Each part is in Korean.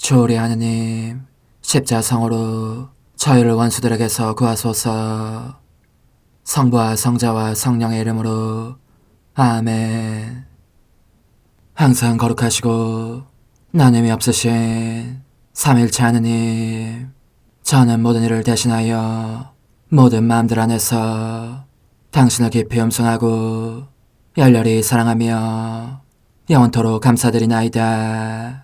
주오리 하느님, 십자성으로 저희를 원수들에게서 구하소서. 성부와 성자와 성령의 이름으로 아멘. 항상 거룩하시고 나눔이 없으신 삼일체 하느님, 저는 모든 일을 대신하여 모든 마음들 안에서 당신을 깊이 음성하고 열렬히 사랑하며 영원토록 감사드리나이다.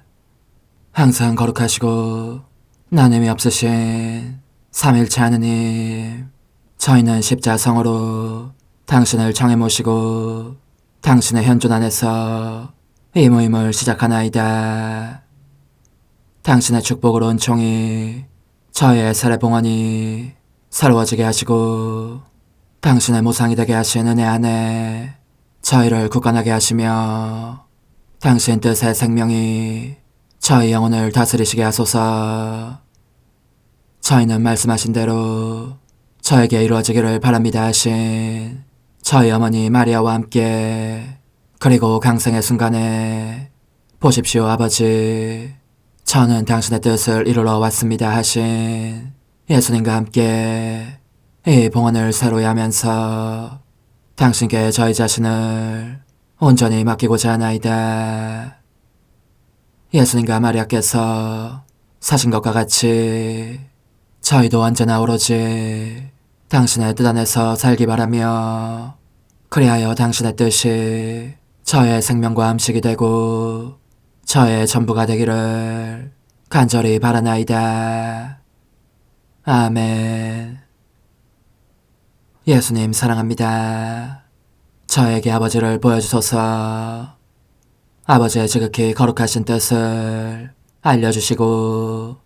항상 거룩하시고 나눔이 없으신 삼일체 하느님, 저희는 십자성으로 당신을 정해 모시고 당신의 현존 안에서 이 모임을 시작하나이다. 당신의 축복으로 은총이 저희의 세례봉헌이 새로워지게 하시고 당신의 모상이 되게 하신 은혜 안에 저희를 굳건하게 하시며 당신 뜻의 생명이 저희 영혼을 다스리시게 하소서. 저희는 말씀하신 대로 저에게 이루어지기를 바랍니다 하신 저희 어머니 마리아와 함께, 그리고 강생의 순간에 보십시오 아버지, 저는 당신의 뜻을 이루러 왔습니다 하신 예수님과 함께 이 봉헌을 새로이 하면서 당신께 저희 자신을 온전히 맡기고자 하나이다. 예수님과 마리아께서 사신 것과 같이 저희도 언제나 오로지 당신의 뜻 안에서 살기 바라며, 그리하여 당신의 뜻이 저의 생명과 음식이 되고 저의 전부가 되기를 간절히 바라나이다. 아멘. 예수님 사랑합니다. 저에게 아버지를 보여주소서. 아버지의 지극히 거룩하신 뜻을 알려주시고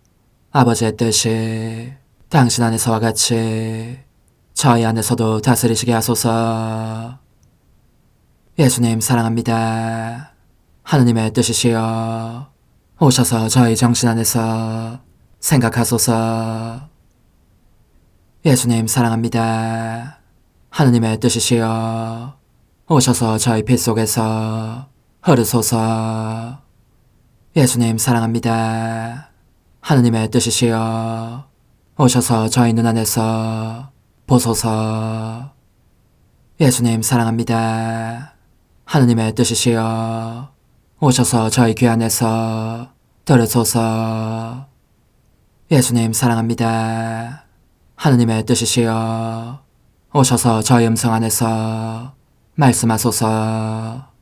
아버지의 뜻이 당신 안에서와 같이 저희 안에서도 다스리시게 하소서. 예수님 사랑합니다. 하느님의 뜻이시여 오셔서 저희 정신 안에서 생각하소서. 예수님 사랑합니다. 하느님의 뜻이시여 오셔서 저희 피 속에서 흐르소서. 예수님 사랑합니다. 하느님의 뜻이시여 오셔서 저희 눈 안에서 보소서. 예수님 사랑합니다. 하느님의 뜻이시여 오셔서 저희 귀 안에서 들으소서. 예수님 사랑합니다. 하느님의 뜻이시여 오셔서 저희 음성 안에서 말씀하소서.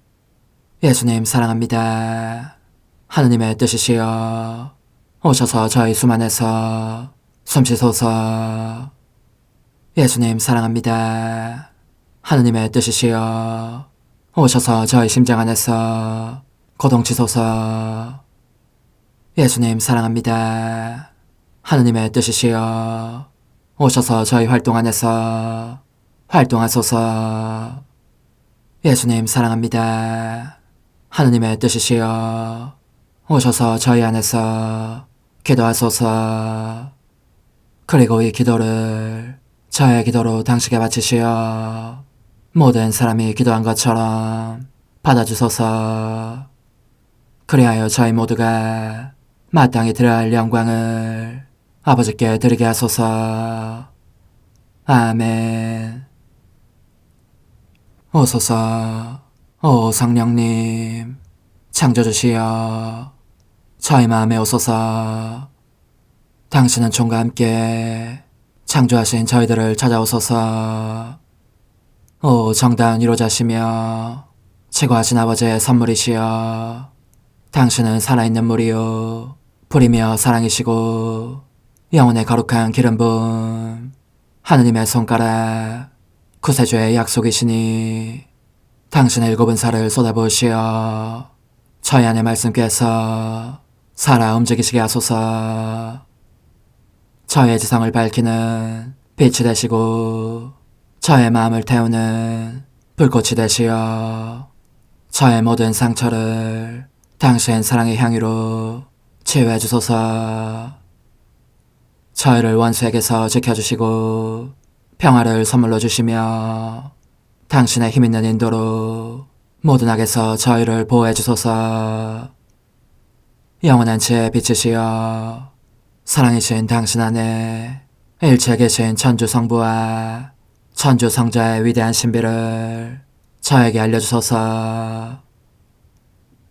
예수님 사랑합니다. 하느님의 뜻이시여 오셔서 저희 숨 안에서 숨쉬소서. 예수님 사랑합니다. 하느님의 뜻이시여 오셔서 저희 심장 안에서 고동치소서. 예수님 사랑합니다. 하느님의 뜻이시여 오셔서 저희 활동 안에서 활동하소서. 예수님 사랑합니다. 하느님의 뜻이시여 오셔서 저희 안에서 기도하소서. 그리고 이 기도를 저의 기도로 당신께 바치시어 모든 사람이 기도한 것처럼 받아주소서. 그리하여 저희 모두가 마땅히 드려야 할 영광을 아버지께 드리게 하소서. 아멘. 오소서. 오 성령님 창조주시여 저희 마음에 오소서. 당신은 총과 함께 창조하신 저희들을 찾아오소서. 오 정다운 위로자시며 최고하신 아버지의 선물이시여 당신은 살아있는 물이요 불이며 사랑이시고 영혼의 거룩한 기름 부음 하느님의 손가락 구세주의 약속이시니 당신의 일곱은 살을 쏟아부으시어 저희 안의 말씀께서 살아 움직이시게 하소서. 저의 지성을 밝히는 빛이 되시고 저의 마음을 태우는 불꽃이 되시어 저의 모든 상처를 당신 사랑의 향유로 치유해 주소서. 저희를 원수에게서 지켜주시고 평화를 선물로 주시며 당신의 힘있는 인도로 모든 악에서 저희를 보호해 주소서. 영원한 제 빛이시여 사랑이신 당신 안에 일체 계신 천주 성부와 천주 성자의 위대한 신비를 저에게 알려주소서.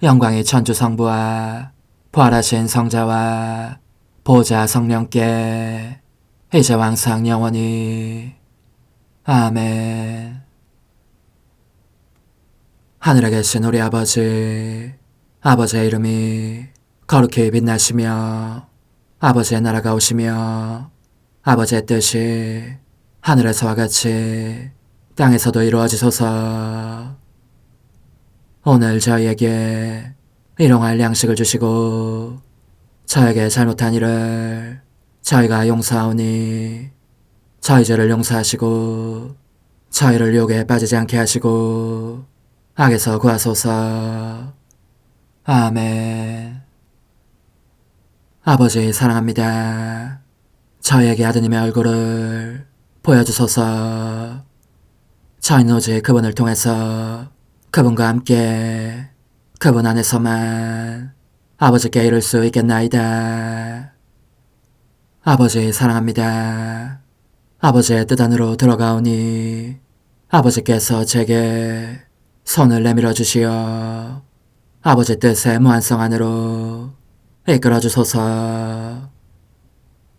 영광이 천주 성부와 부활하신 성자와 보좌 성령께 이제와 항상 영원히 아멘. 하늘에 계신 우리 아버지, 아버지의 이름이 거룩히 빛나시며 아버지의 나라가 오시며 아버지의 뜻이 하늘에서와 같이 땅에서도 이루어지소서. 오늘 저희에게 일용할 양식을 주시고 저에게 잘못한 일을 저희가 용서하오니 저희 죄를 용서하시고 저희를 유혹에 빠지지 않게 하시고 악에서 구하소서. 아멘. 아버지 사랑합니다. 저희에게 아드님의 얼굴을 보여주소서. 저희는 오직 그분을 통해서 그분과 함께 그분 안에서만 아버지께 이룰 수 있겠나이다. 아버지 사랑합니다. 아버지의 뜻 안으로 들어가오니 아버지께서 제게 손을 내밀어 주시어 아버지 뜻의 무한성 안으로 이끌어 주소서.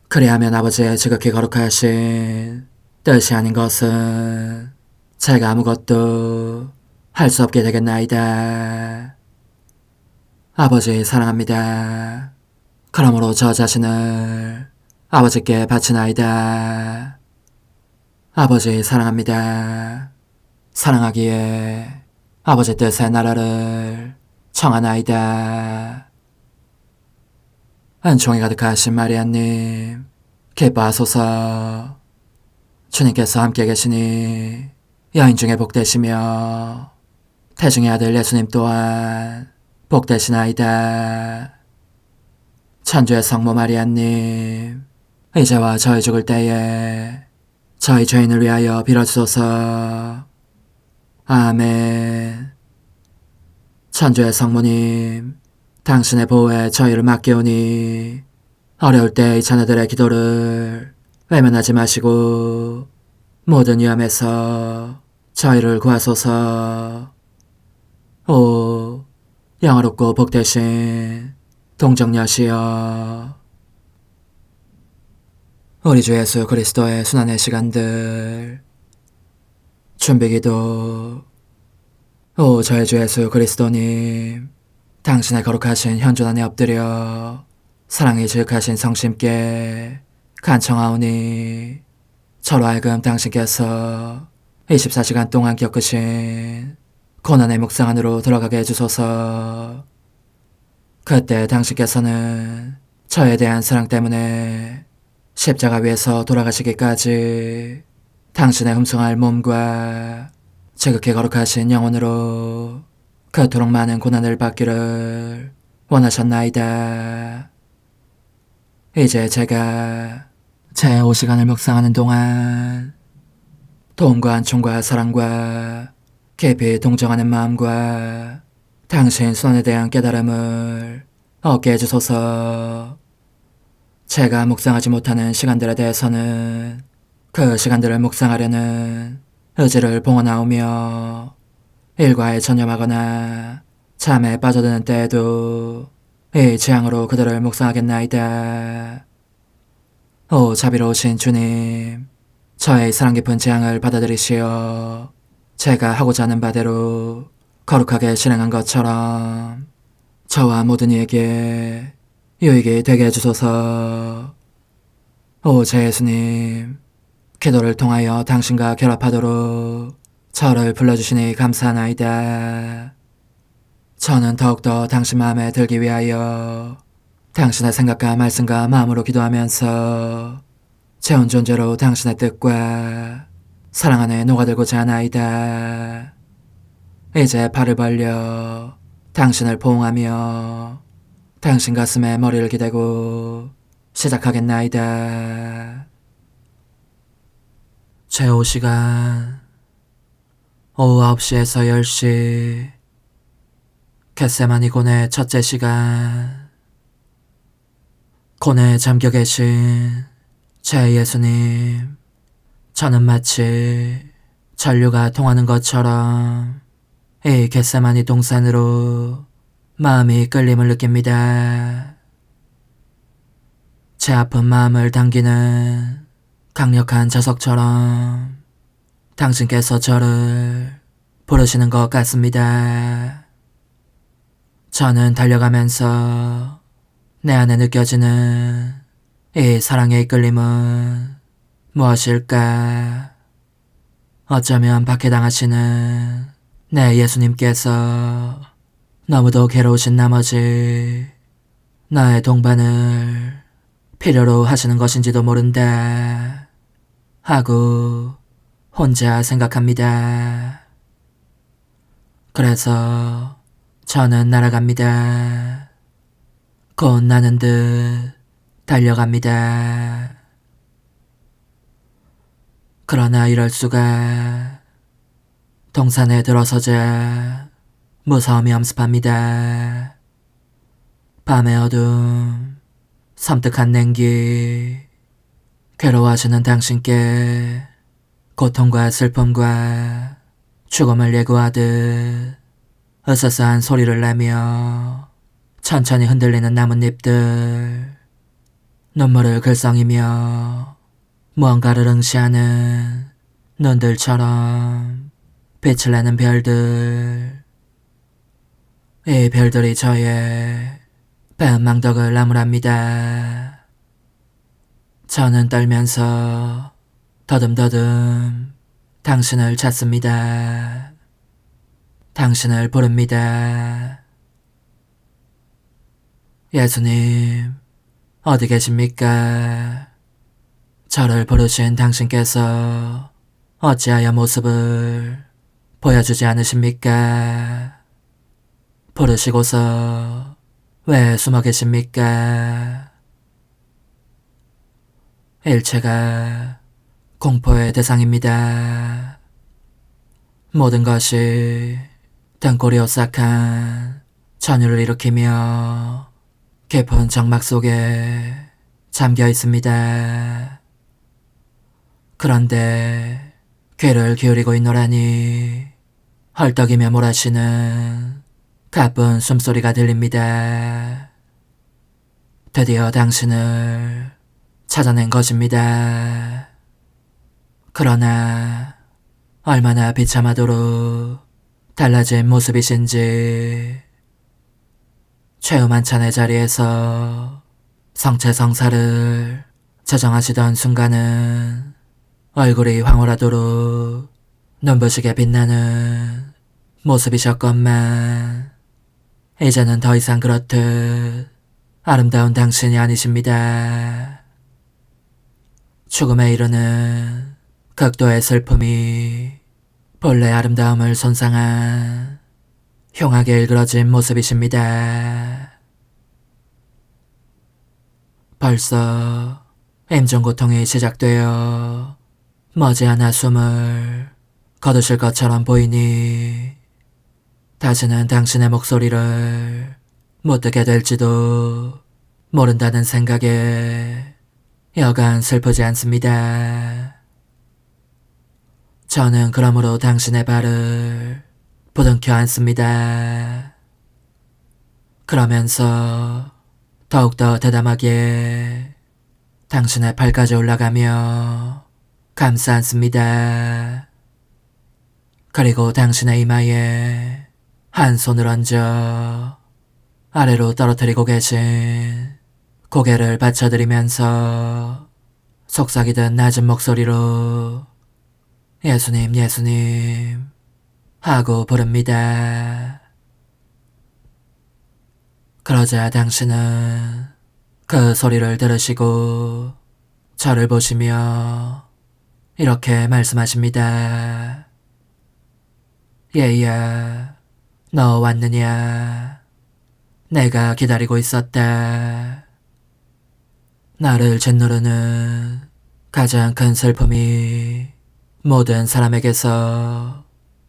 그리하면 아버지의 지극히 거룩하신 뜻이 아닌 것은 제가 아무것도 할 수 없게 되겠나이다. 아버지 사랑합니다. 그러므로 저 자신을 아버지께 바치나이다. 아버지 사랑합니다. 사랑하기에 아버지 뜻의 나라를 청하나이다. 은총이 가득하신 마리아님, 기뻐하소서. 주님께서 함께 계시니 여인 중에 복되시며 태중의 아들 예수님 또한 복되시나이다. 천주의 성모 마리아님, 이제와 저희 죽을 때에 저희 죄인을 위하여 빌어주소서. 아멘. 천주의 성모님, 당신의 보호에 저희를 맡기오니 어려울 때 이 자녀들의 기도를 외면하지 마시고 모든 위험에서 저희를 구하소서. 오, 영화롭고 복되신 동정녀시여, 우리 주 예수 그리스도의 순환의 시간들 준비기도. 오 저희 주 예수 그리스도님, 당신의 거룩하신 현존 안에 엎드려 사랑이 지극하신 성심께 간청하오니 저로 하여금 당신께서 24시간 동안 겪으신 고난의 묵상 안으로 들어가게 해주소서. 그때 당신께서는 저에 대한 사랑 때문에 십자가 위에서 돌아가시기까지 당신의 흠숭할 몸과 지극히 거룩하신 영혼으로 그토록 많은 고난을 받기를 원하셨나이다. 이제 제가 제 5시간을 묵상하는 동안 도움과 안총과 사랑과 깊이 동정하는 마음과 당신 손에 대한 깨달음을 얻게 해주소서. 제가 묵상하지 못하는 시간들에 대해서는 그 시간들을 묵상하려는 의지를 봉헌하오며 일과에 전념하거나 잠에 빠져드는 때에도 이 재앙으로 그들을 묵상하겠나이다. 오 자비로우신 주님, 저의 사랑 깊은 재앙을 받아들이시어 제가 하고자 하는 바대로 거룩하게 실행한 것처럼 저와 모든 이에게 유익이 되게 해주소서. 오 제 예수님, 기도를 통하여 당신과 결합하도록 저를 불러주시니 감사하나이다. 저는 더욱더 당신 마음에 들기 위하여 당신의 생각과 말씀과 마음으로 기도하면서 제 온 존재로 당신의 뜻과 사랑 안에 녹아들고자 하나이다. 이제 발을 벌려 당신을 포옹하며 당신 가슴에 머리를 기대고 시작하겠나이다. 제5 시간 오후 9시에서 10시 겟세마니 곤의 첫째 시간. 곤에 잠겨 계신 제 예수님, 저는 마치 전류가 통하는 것처럼 이 겟세마니 동산으로 마음이 끌림을 느낍니다. 제 아픈 마음을 당기는 강력한 자석처럼 당신께서 저를 부르시는 것 같습니다. 저는 달려가면서 내 안에 느껴지는 이 사랑의 이끌림은 무엇일까? 어쩌면 박해당하시는 내 예수님께서 너무도 괴로우신 나머지 나의 동반을 필요로 하시는 것인지도 모른다 하고 혼자 생각합니다. 그래서 저는 날아갑니다. 곧 나는 듯 달려갑니다. 그러나 이럴 수가. 동산에 들어서자 무서움이 엄습합니다. 밤의 어둠, 섬뜩한 냉기, 괴로워하시는 당신께 고통과 슬픔과 죽음을 예고하듯 으스스한 소리를 내며 천천히 흔들리는 나뭇잎들, 눈물을 글썽이며 무언가를 응시하는 눈들처럼 빛을 내는 별들, 이 별들이 저의 배은망덕을 나무랍니다. 저는 떨면서 더듬더듬 당신을 찾습니다. 당신을 부릅니다. 예수님, 어디 계십니까? 저를 부르신 당신께서 어찌하여 모습을 보여주지 않으십니까? 부르시고서 왜 숨어 계십니까? 일체가 공포의 대상입니다. 모든 것이 등골이 오싹한 전율을 일으키며 깊은 정막 속에 잠겨 있습니다. 그런데 귀를 기울이고 있노라니 헐떡이며 몰아쉬는 가쁜 숨소리가 들립니다. 드디어 당신을 찾아낸 것입니다. 그러나 얼마나 비참하도록 달라진 모습이신지. 최후만찬의 자리에서 성체성사를 저정하시던 순간은 얼굴이 황홀하도록 눈부시게 빛나는 모습이셨건만 이제는 더 이상 그렇듯 아름다운 당신이 아니십니다. 죽음에 이르는 극도의 슬픔이 본래 아름다움을 손상한 흉하게 일그러진 모습이십니다. 벌써 임종고통이 시작되어 머지않아 숨을 거두실 것처럼 보이니 다시는 당신의 목소리를 못 듣게 될지도 모른다는 생각에 여간 슬프지 않습니다. 저는 그러므로 당신의 발을 부둥켜 안습니다. 그러면서 더욱더 대담하게 당신의 발까지 올라가며 감싸 안습니다. 그리고 당신의 이마에 한 손을 얹어 아래로 떨어뜨리고 계신 고개를 받쳐드리면서 속삭이던 낮은 목소리로 예수님, 예수님 하고 부릅니다. 그러자 당신은 그 소리를 들으시고 저를 보시며 이렇게 말씀하십니다. 얘야, 너 왔느냐? 내가 기다리고 있었다. 나를 짓누르는 가장 큰 슬픔이 모든 사람에게서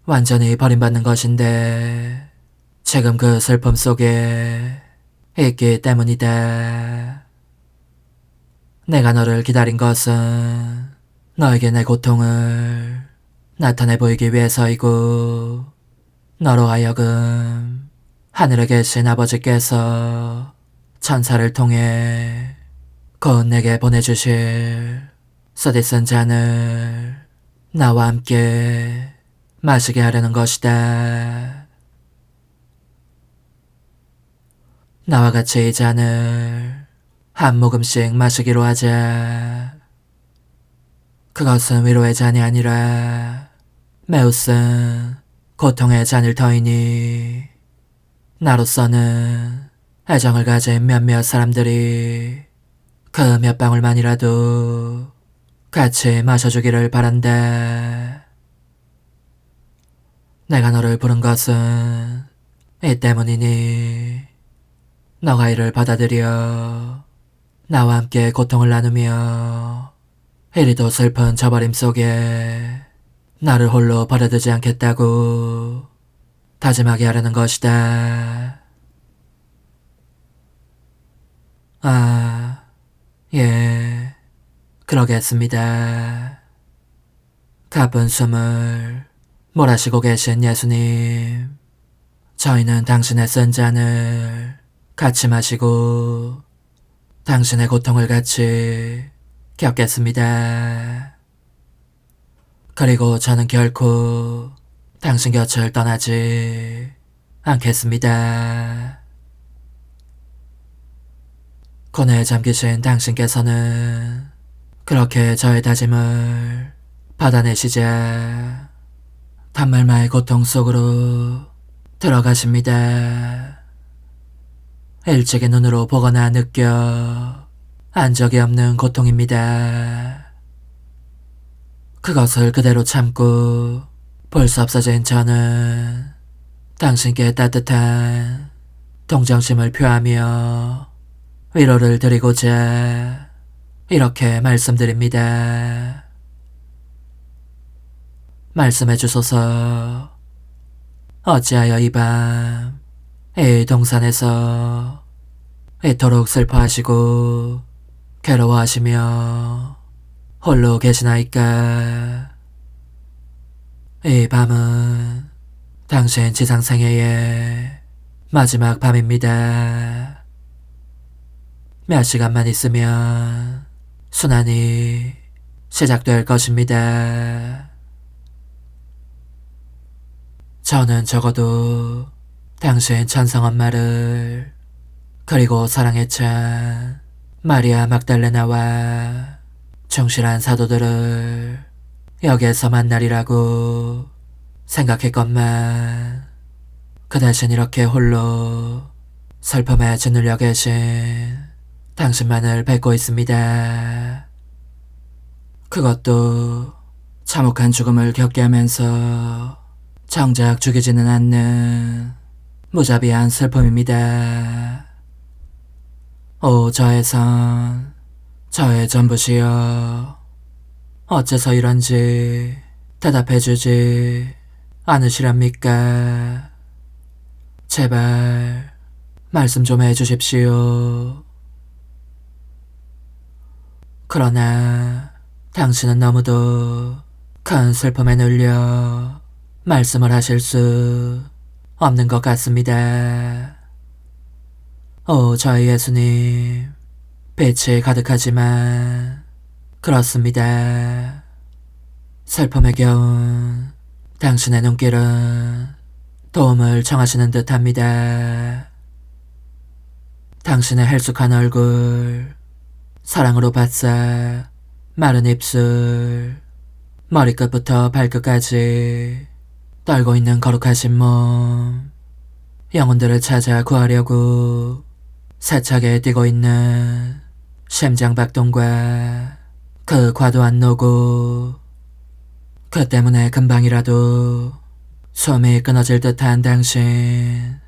완전히 버림받는 것인데 지금 그 슬픔 속에 있기 때문이다. 내가 너를 기다린 것은 너에게 내 고통을 나타내 보이기 위해서이고, 너로 하여금 하늘에 계신 아버지께서 천사를 통해 곧 내게 보내주실 쓰디쓴 잔을 나와 함께 마시게 하려는 것이다. 나와 같이 이 잔을 한 모금씩 마시기로 하자. 그것은 위로의 잔이 아니라 매우 쓴 고통의 잔일 터이니, 나로서는 애정을 가진 몇몇 사람들이 그 몇 방울만이라도 같이 마셔주기를 바란다. 내가 너를 부른 것은 이 때문이니, 너가 이를 받아들여 나와 함께 고통을 나누며 이리도 슬픈 저버림 속에 나를 홀로 버려두지 않겠다고 다짐하게 하려는 것이다. 예, 그러겠습니다. 가쁜 숨을 몰아쉬고 계신 예수님, 저희는 당신의 쓴 잔을 같이 마시고 당신의 고통을 같이 겪겠습니다. 그리고 저는 결코 당신 곁을 떠나지 않겠습니다. 고뇌에 잠기신 당신께서는 그렇게 저의 다짐을 받아내시자 단말마의 고통 속으로 들어가십니다. 일찍이 눈으로 보거나 느껴 안 적이 없는 고통입니다. 그것을 그대로 참고 볼 수 없어진 저는 당신께 따뜻한 동정심을 표하며 위로를 드리고자 이렇게 말씀드립니다. 말씀해 주소서. 어찌하여 이 밤 이 동산에서 이토록 슬퍼하시고 괴로워하시며 홀로 계시나이까. 이 밤은 당신 지상생애의 마지막 밤입니다. 몇 시간만 있으면 순환이 시작될 것입니다. 저는 적어도 당신 천성 엄마를, 그리고 사랑에 찬 마리아 막달레나와 충실한 사도들을 여기에서 만나리라고 생각했건만, 그 대신 이렇게 홀로 슬픔에 짓눌려 계신 당신만을 뵙고 있습니다. 그것도 참혹한 죽음을 겪게 하면서 정작 죽이지는 않는 무자비한 슬픔입니다. 오 저의 선, 저의 전부시여, 어째서 이런지 대답해주지 않으시렵니까? 제발 말씀 좀 해주십시오. 그러나 당신은 너무도 큰 슬픔에 눌려 말씀을 하실 수 없는 것 같습니다. 오 저희 예수님, 빛이 가득하지만 그렇습니다. 슬픔에 겨운 당신의 눈길은 도움을 청하시는 듯합니다. 당신의 헬쑥한 얼굴, 사랑으로 바싹 마른 입술, 머리끝부터 발끝까지 떨고 있는 거룩하신 몸, 영혼들을 찾아 구하려고 세차게 뛰고 있는 심장박동과 그 과도한 노고, 그 때문에 금방이라도 숨이 끊어질 듯한 당신,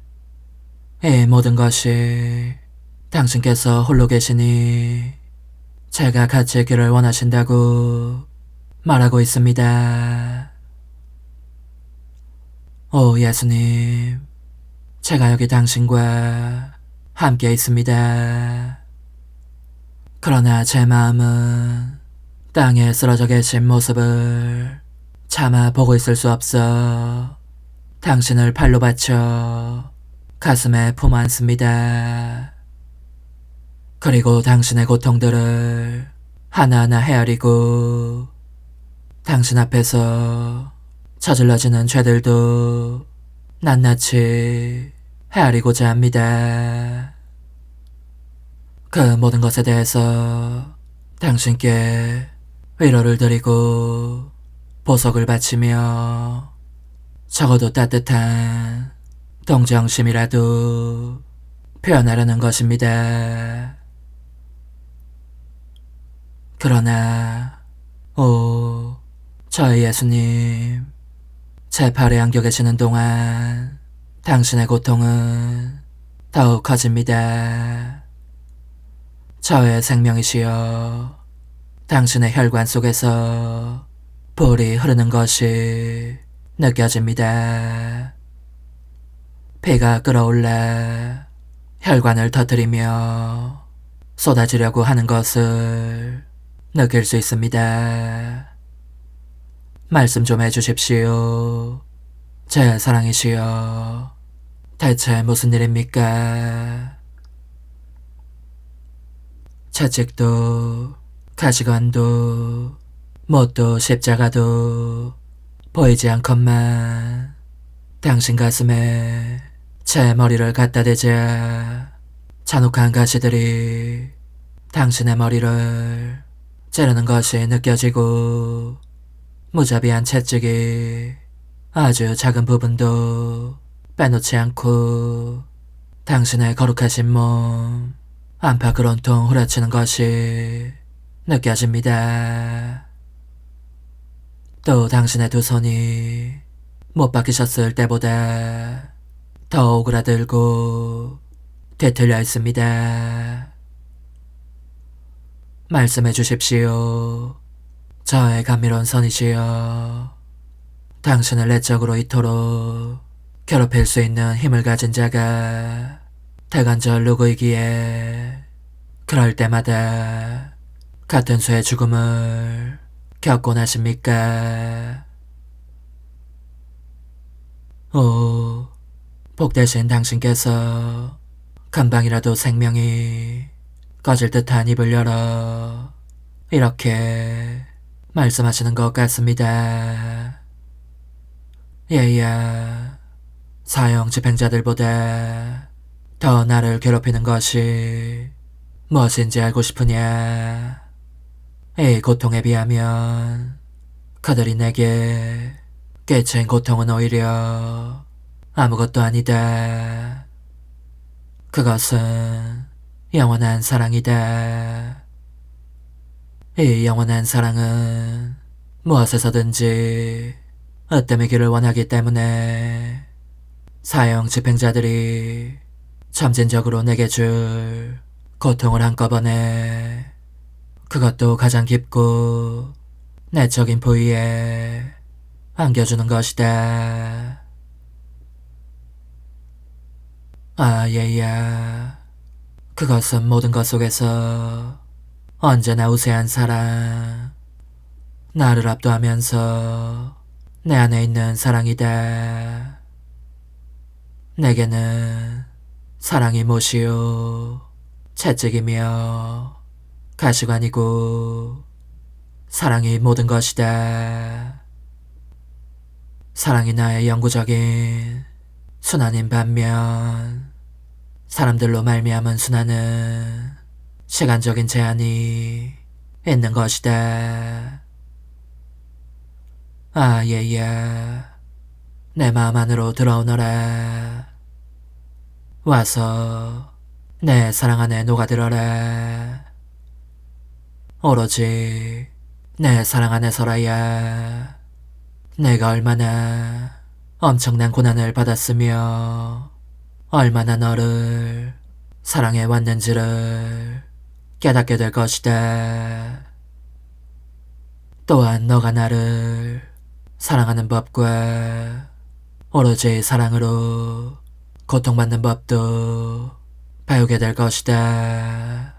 이 모든 것이 당신께서 홀로 계시니 제가 같이 있기를 원하신다고 말하고 있습니다. 오 예수님, 제가 여기 당신과 함께 있습니다. 그러나 제 마음은 땅에 쓰러져 계신 모습을 차마 보고 있을 수 없어 당신을 팔로 받쳐 가슴에 품안습니다. 그리고 당신의 고통들을 하나하나 헤아리고 당신 앞에서 저질러지는 죄들도 낱낱이 헤아리고자 합니다. 그 모든 것에 대해서 당신께 위로를 드리고 보석을 바치며 적어도 따뜻한 동정심이라도 표현하려는 것입니다. 그러나 저희 예수님, 제 팔에 안겨 계시는 동안 당신의 고통은 더욱 커집니다. 저의 생명이시여, 당신의 혈관 속에서 불이 흐르는 것이 느껴집니다. 피가 끓어올라 혈관을 터뜨리며 쏟아지려고 하는 것을 느낄 수 있습니다. 말씀 좀 해주십시오. 제 사랑이시여, 대체 무슨 일입니까? 채찍도 가시관도 못도 십자가도 보이지 않건만 당신 가슴에 제 머리를 갖다 대자 잔혹한 가시들이 당신의 머리를 찌르는 것이 느껴지고 무자비한 채찍이 아주 작은 부분도 빼놓지 않고 당신의 거룩하신 몸 안팎을 온통 후려치는 것이 느껴집니다. 또 당신의 두 손이 못 박히셨을 때보다 더 오그라들고 뒤틀려 있습니다. 말씀해 주십시오. 저의 감미로운 선이시여, 당신을 내적으로 이토록 괴롭힐 수 있는 힘을 가진 자가 대관절 누구이기에 그럴 때마다 같은 수의 죽음을 겪곤 하십니까? 복되신 당신께서 금방이라도 생명이 꺼질 듯한 입을 열어 이렇게 말씀하시는 것 같습니다. 얘야, 사형 집행자들보다 더 나를 괴롭히는 것이 무엇인지 알고 싶으냐? 이 고통에 비하면 그들이 내게 끼친 고통은 오히려 아무것도 아니다. 그것은 영원한 사랑이다. 이 영원한 사랑은 무엇에서든지 으뜸이기를 원하기 때문에 사형 집행자들이 점진적으로 내게 줄 고통을 한꺼번에, 그것도 가장 깊고 내적인 부위에 안겨주는 것이다. 얘야, 그것은 모든 것 속에서 언제나 우세한 사랑, 나를 압도하면서 내 안에 있는 사랑이다. 내게는 사랑이 못이요 채찍이며 가시관이고 사랑이 모든 것이다. 사랑이 나의 영구적인 순환인 반면 사람들로 말미암은 순환은 시간적인 제한이 있는 것이다. 얘야, 내 마음 안으로 들어오너라. 와서 내 사랑 안에 녹아들어라. 오로지 내 사랑 안에서라야 내가 얼마나 엄청난 고난을 받았으며 얼마나 너를 사랑해 왔는지를 깨닫게 될 것이다. 또한 너가 나를 사랑하는 법과 오로지 사랑으로 고통받는 법도 배우게 될 것이다.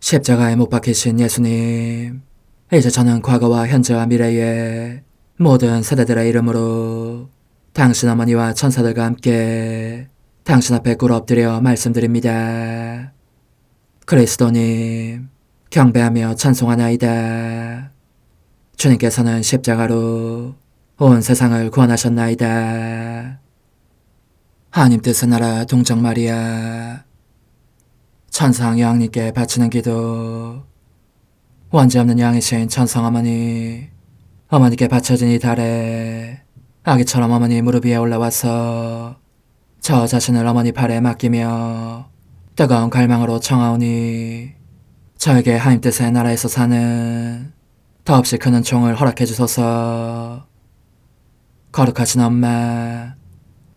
십자가에 못 박히신 예수님, 이제 저는 과거와 현재와 미래의 모든 세대들의 이름으로 당신 어머니와 천사들과 함께 당신 앞에 꿇어 엎드려 말씀드립니다. 그리스도님, 경배하며 찬송하나이다. 주님께서는 십자가로 온 세상을 구원하셨나이다. 하나님 뜻의 나라 동정 마리아, 천상 여왕님께 바치는 기도. 원죄 없는 양이신 천상 어머니, 어머니께 바쳐진 이 달에 아기처럼 어머니 무릎 위에 올라와서 저 자신을 어머니 팔에 맡기며 뜨거운 갈망으로 청하오니 저에게 하나님 뜻의 나라에서 사는 더없이 큰 은총을 허락해 주소서. 거룩하신 엄마,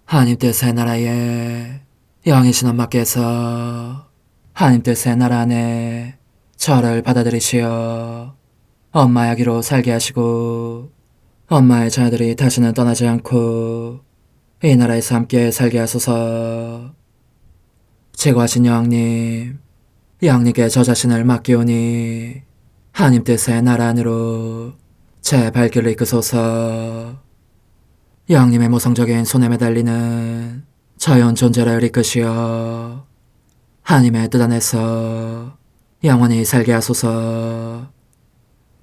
하나님 뜻의 나라에 영이신 엄마께서 하나님 뜻의 나라 안에 저를 받아들이시어 엄마의 아기로 살게 하시고 엄마의 자녀들이 다시는 떠나지 않고 이 나라에서 함께 살게 하소서. 제거하신 여왕님, 여왕님께 저 자신을 맡기오니 하나님 뜻의 나라 안으로 제 발길을 이끄소서. 여왕님의 모성적인 손에 매달리는 저연 존재를 이끄시어 하나님의 뜻 안에서 영원히 살게 하소서.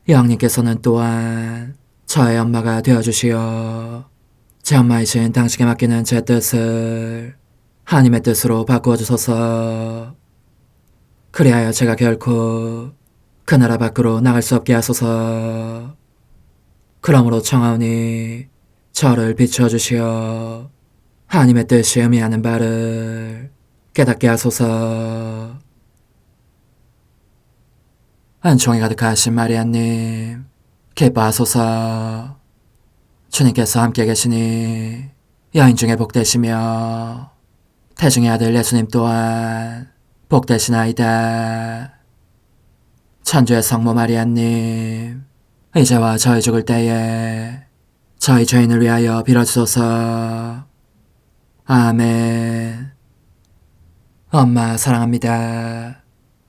여왕님께서는 또한 저의 엄마가 되어주시어 제 엄마이신 당신께 맡기는 제 뜻을 하나님의 뜻으로 바꾸어 주소서. 그리하여 제가 결코 그 나라 밖으로 나갈 수 없게 하소서. 그러므로 청하오니 저를 비추어 주시어 하나님의 뜻이 의미하는 바를 깨닫게 하소서. 은총이 가득하신 마리아님, 기뻐하소서. 주님께서 함께 계시니 여인 중에 복되시며 태중의 아들 예수님 또한 복되시나이다. 천주의 성모 마리아님, 이제와 저희 죽을 때에 저희 죄인을 위하여 빌어주소서. 아멘. 엄마 사랑합니다.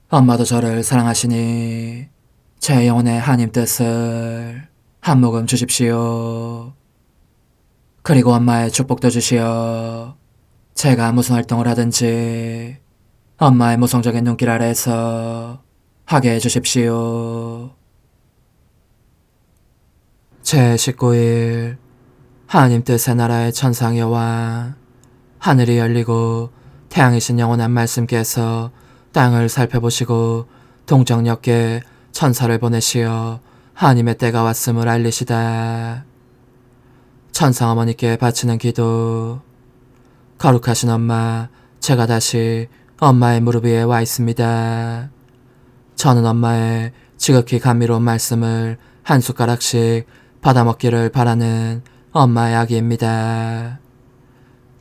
엄마도 저를 사랑하시니 제 영혼의 하나님 뜻을 한 모금 주십시오. 그리고 엄마의 축복도 주시어 제가 무슨 활동을 하든지 엄마의 모성적인 눈길 아래에서 하게 해주십시오. 제19일, 하나님 뜻의 나라의 천상 여왕, 하늘이 열리고 태양이신 영원한 말씀께서 땅을 살펴보시고 동정역계 천사를 보내시어 하나님의 때가 왔음을 알리시다. 천상 어머니께 바치는 기도. 거룩하신 엄마, 제가 다시 엄마의 무릎 위에 와 있습니다. 저는 엄마의 지극히 감미로운 말씀을 한 숟가락씩 받아먹기를 바라는 엄마의 아기입니다.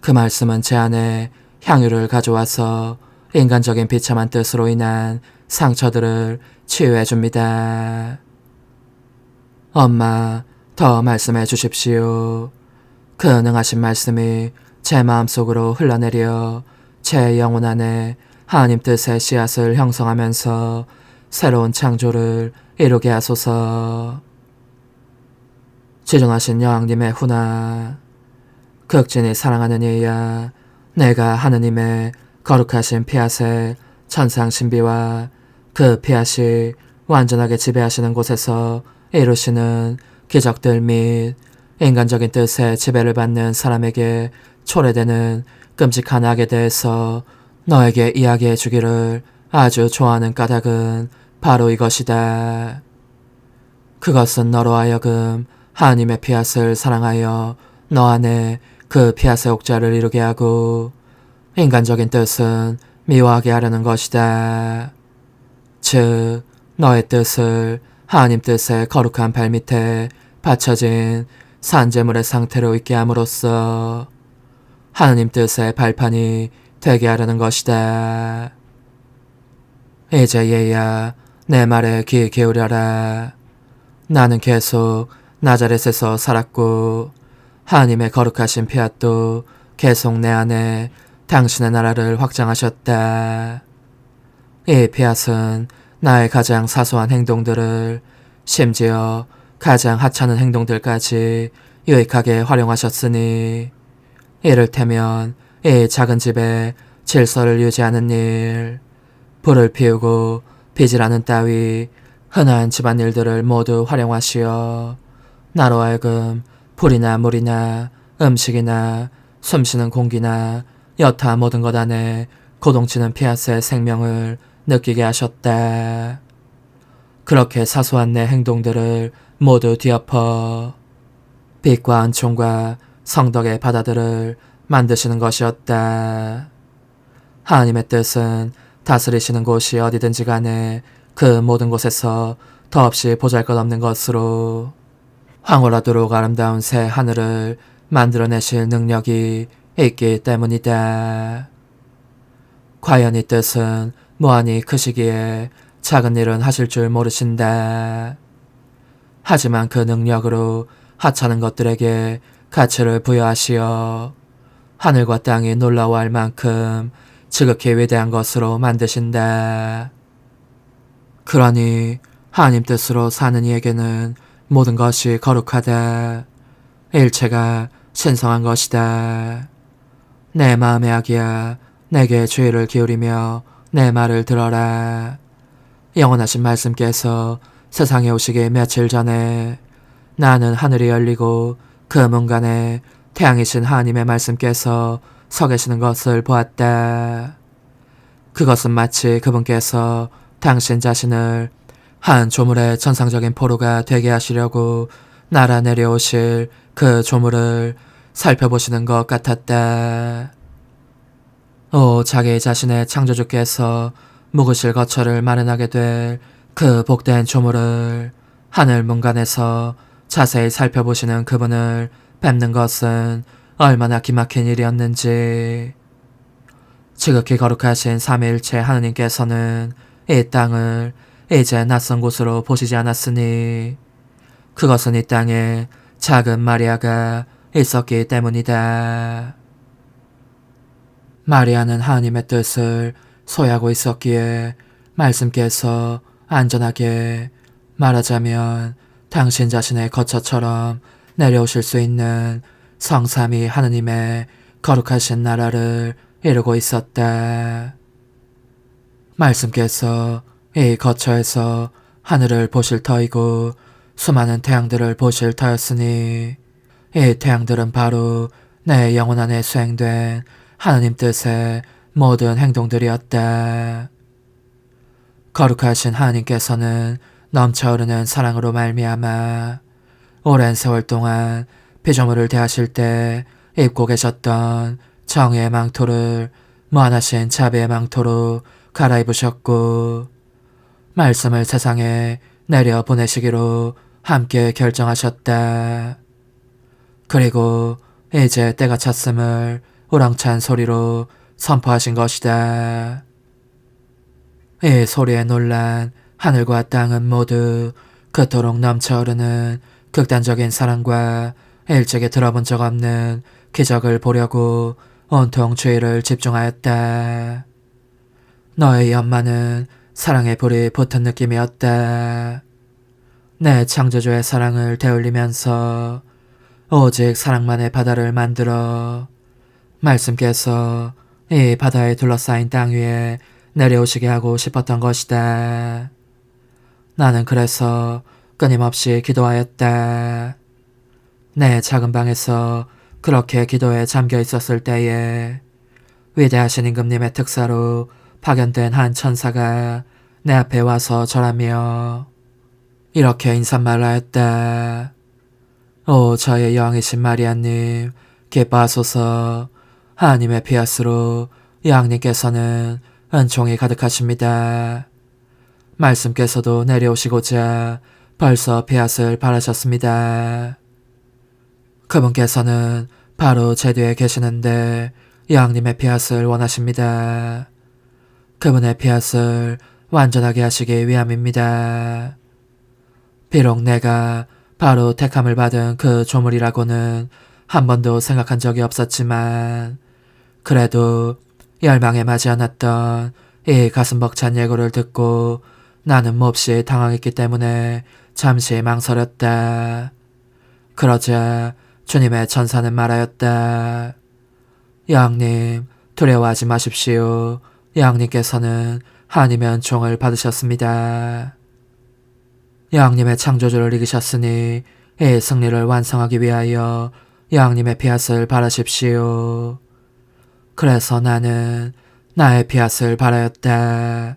그 말씀은 제 안에 향유를 가져와서 인간적인 비참한 뜻으로 인한 상처들을 치유해 줍니다. 엄마, 더 말씀해 주십시오. 그 능하신 말씀이 제 마음속으로 흘러내려 제 영혼 안에 하나님 뜻의 씨앗을 형성하면서 새로운 창조를 이루게 하소서. 지존하신 여왕님의 훈화, 극진히 사랑하는 이야, 내가 하느님의 거룩하신 피앗의 천상 신비와 그 피앗이 완전하게 지배하시는 곳에서 이루시는 기적들 및 인간적인 뜻의 지배를 받는 사람에게 초래되는 끔찍한 악에 대해서 너에게 이야기해 주기를 아주 좋아하는 까닭은 바로 이것이다. 그것은 너로 하여금 하나님의 피앗을 사랑하여 너 안에 그 피앗의 옥자를 이루게 하고 인간적인 뜻은 미워하게 하려는 것이다. 즉, 너의 뜻을 하나님 뜻의 거룩한 발밑에 받쳐진 산재물의 상태로 있게 함으로써 하나님 뜻의 발판이 되게 하려는 것이다. 이제 얘야, 내 말에 귀 기울여라. 나는 계속 나자렛에서 살았고 하나님의 거룩하신 피앗도 계속 내 안에 당신의 나라를 확장하셨다. 이 피앗은 나의 가장 사소한 행동들을, 심지어 가장 하찮은 행동들까지 유익하게 활용하셨으니, 이를테면 이 작은 집에 질서를 유지하는 일, 불을 피우고 빚이라는 따위 흔한 집안일들을 모두 활용하시어 나로 하여금 불이나 물이나 음식이나 숨쉬는 공기나 여타 모든 것 안에 고동치는 피아스의 생명을 느끼게 하셨다. 그렇게 사소한 내 행동들을 모두 뒤엎어 빛과 은총과 성덕의 바다들을 만드시는 것이었다. 하나님의 뜻은 다스리시는 곳이 어디든지 간에 그 모든 곳에서 더없이 보잘것없는 것으로 황홀하도록 아름다운 새 하늘을 만들어내실 능력이 있기 때문이다. 과연 이 뜻은 무한히 크시기에 작은 일은 하실 줄 모르신다. 하지만 그 능력으로 하찮은 것들에게 가치를 부여하시어 하늘과 땅이 놀라워할 만큼 지극히 위대한 것으로 만드신다. 그러니 하나님 뜻으로 사는 이에게는 모든 것이 거룩하다. 일체가 신성한 것이다. 내 마음의 아기야, 내게 주의를 기울이며 내 말을 들어라. 영원하신 말씀께서 세상에 오시기 며칠 전에 나는 하늘이 열리고 그 문간에 태양이신 하나님의 말씀께서 서 계시는 것을 보았다. 그것은 마치 그분께서 당신 자신을 한 조물의 천상적인 포로가 되게 하시려고 날아 내려오실 그 조물을 살펴보시는 것 같았다. 오, 자기 자신의 창조주께서 묵으실 거처를 마련하게 될 그 복된 조물을 하늘 문간에서 자세히 살펴보시는 그분을 뵙는 것은 얼마나 기막힌 일이었는지. 지극히 거룩하신 삼위일체 하느님께서는 이 땅을 이제 낯선 곳으로 보시지 않았으니 그것은 이 땅에 작은 마리아가 있었기 때문이다. 마리아는 하나님의 뜻을 소유하고 있었기에 말씀께서 안전하게, 말하자면 당신 자신의 거처처럼 내려오실 수 있는 성삼위 하느님의 거룩하신 나라를 이루고 있었다. 말씀께서 이 거처에서 하늘을 보실 터이고 수많은 태양들을 보실 터였으니 이 태양들은 바로 내 영혼 안에 수행된 하느님 뜻의 모든 행동들이었다. 거룩하신 하나님께서는 넘쳐흐르는 사랑으로 말미암아 오랜 세월 동안 피조물을 대하실 때 입고 계셨던 정의의 망토를 무한하신 자비의 망토로 갈아입으셨고 말씀을 세상에 내려 보내시기로 함께 결정하셨다. 그리고 이제 때가 찼음을 우렁찬 소리로 선포하신 것이다. 이 소리에 놀란 하늘과 땅은 모두 그토록 넘쳐흐르는 극단적인 사랑과 일찍이 들어본 적 없는 기적을 보려고 온통 주의를 집중하였다. 너의 연마는 사랑의 불이 붙은 느낌이었다. 내 창조주의 사랑을 되울리면서 오직 사랑만의 바다를 만들어 말씀께서 이 바다에 둘러싸인 땅 위에 내려오시게 하고 싶었던 것이다. 나는 그래서 끊임없이 기도하였다. 내 작은 방에서 그렇게 기도에 잠겨 있었을 때에 위대하신 임금님의 특사로 파견된 한 천사가 내 앞에 와서 절하며 이렇게 인사말을 하였다. 오, 저의 여왕이신 마리아님, 기뻐하소서. 하나님의 피아스로 여왕님께서는 은총이 가득하십니다. 말씀께서도 내려오시고자 벌써 피앗을 바라셨습니다. 그분께서는 바로 제 뒤에 계시는데 여왕님의 피앗을 원하십니다. 그분의 피앗을 완전하게 하시기 위함입니다. 비록 내가 바로 택함을 받은 그 조물이라고는 한 번도 생각한 적이 없었지만 그래도 열망에 맞지 않았던 이 가슴 벅찬 예고를 듣고 나는 몹시 당황했기 때문에 잠시 망설였다. 그러자 주님의 천사는 말하였다. 여왕님, 두려워하지 마십시오. 여왕님께서는 한이면 종을 받으셨습니다. 여왕님의 창조주를 이기셨으니 이 승리를 완성하기 위하여 여왕님의 피앗을 바라십시오. 그래서 나는 나의 피앗을 바라였다.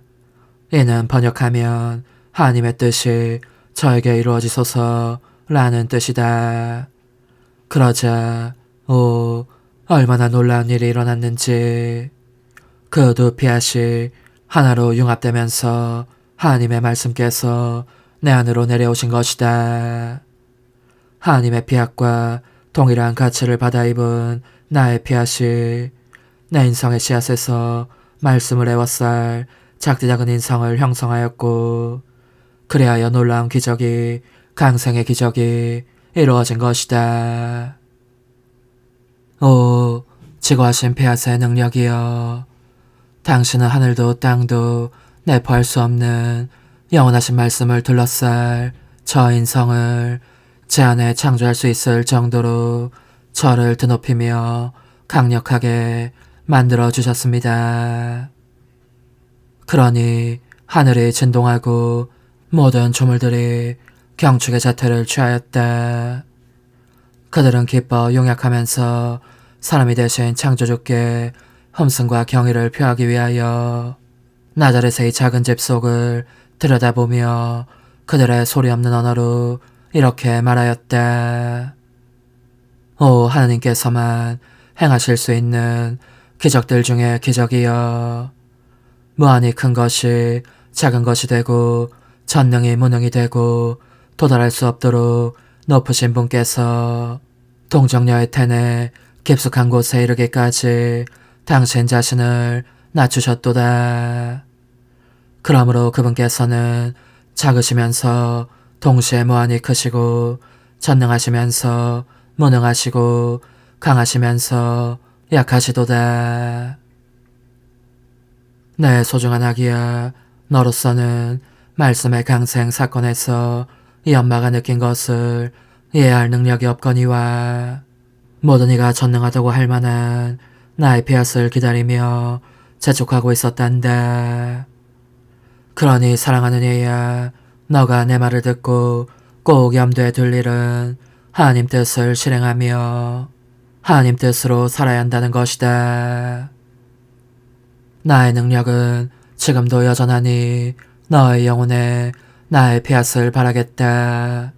이는 번역하면 하나님의 뜻이 저에게 이루어지소서 라는 뜻이다. 그러자 얼마나 놀라운 일이 일어났는지 그 두 피앗이 하나로 융합되면서 하나님의 말씀께서 내 안으로 내려오신 것이다. 하나님의 피앗과 동일한 가치를 받아 입은 나의 피앗이 내 인성의 씨앗에서 말씀을 에워쌀 작디작은 인성을 형성하였고 그리하여 놀라운 기적이 강생의 기적이 이루어진 것이다. 오 지고하신 피앗의 능력이여, 당신은 하늘도 땅도 내포할 수 없는 영원하신 말씀을 둘러쌀 저 인성을 제 안에 창조할 수 있을 정도로 저를 드높이며 강력하게 만들어 주셨습니다. 그러니 하늘이 진동하고 모든 조물들이 경축의 자태를 취하였다. 그들은 기뻐 용약하면서 사람이 되신 창조주께 흠승과 경의를 표하기 위하여 나자렛의 작은 집 속을 들여다보며 그들의 소리 없는 언어로 이렇게 말하였다. 오 하나님께서만 행하실 수 있는 기적들 중에 기적이여, 무한히 큰 것이 작은 것이 되고 전능이 무능이 되고 도달할 수 없도록 높으신 분께서 동정녀의 텐에 깊숙한 곳에 이르기까지 당신 자신을 낮추셨도다. 그러므로 그분께서는 작으시면서 동시에 무한히 크시고 전능하시면서 무능하시고 강하시면서 약하시도다. 내 소중한 아기야, 너로서는 말씀의 강생 사건에서 이 엄마가 느낀 것을 이해할 능력이 없거니와 모든 이가 전능하다고 할 만한 나의 피앗을 기다리며 재촉하고 있었단다. 그러니 사랑하는 얘야, 너가 내 말을 듣고 꼭 염두에 둘 일은 하나님 뜻을 실행하며 하나님 뜻으로 살아야 한다는 것이다. 나의 능력은 지금도 여전하니 너의 영혼에 나의 피앗을 바라겠다.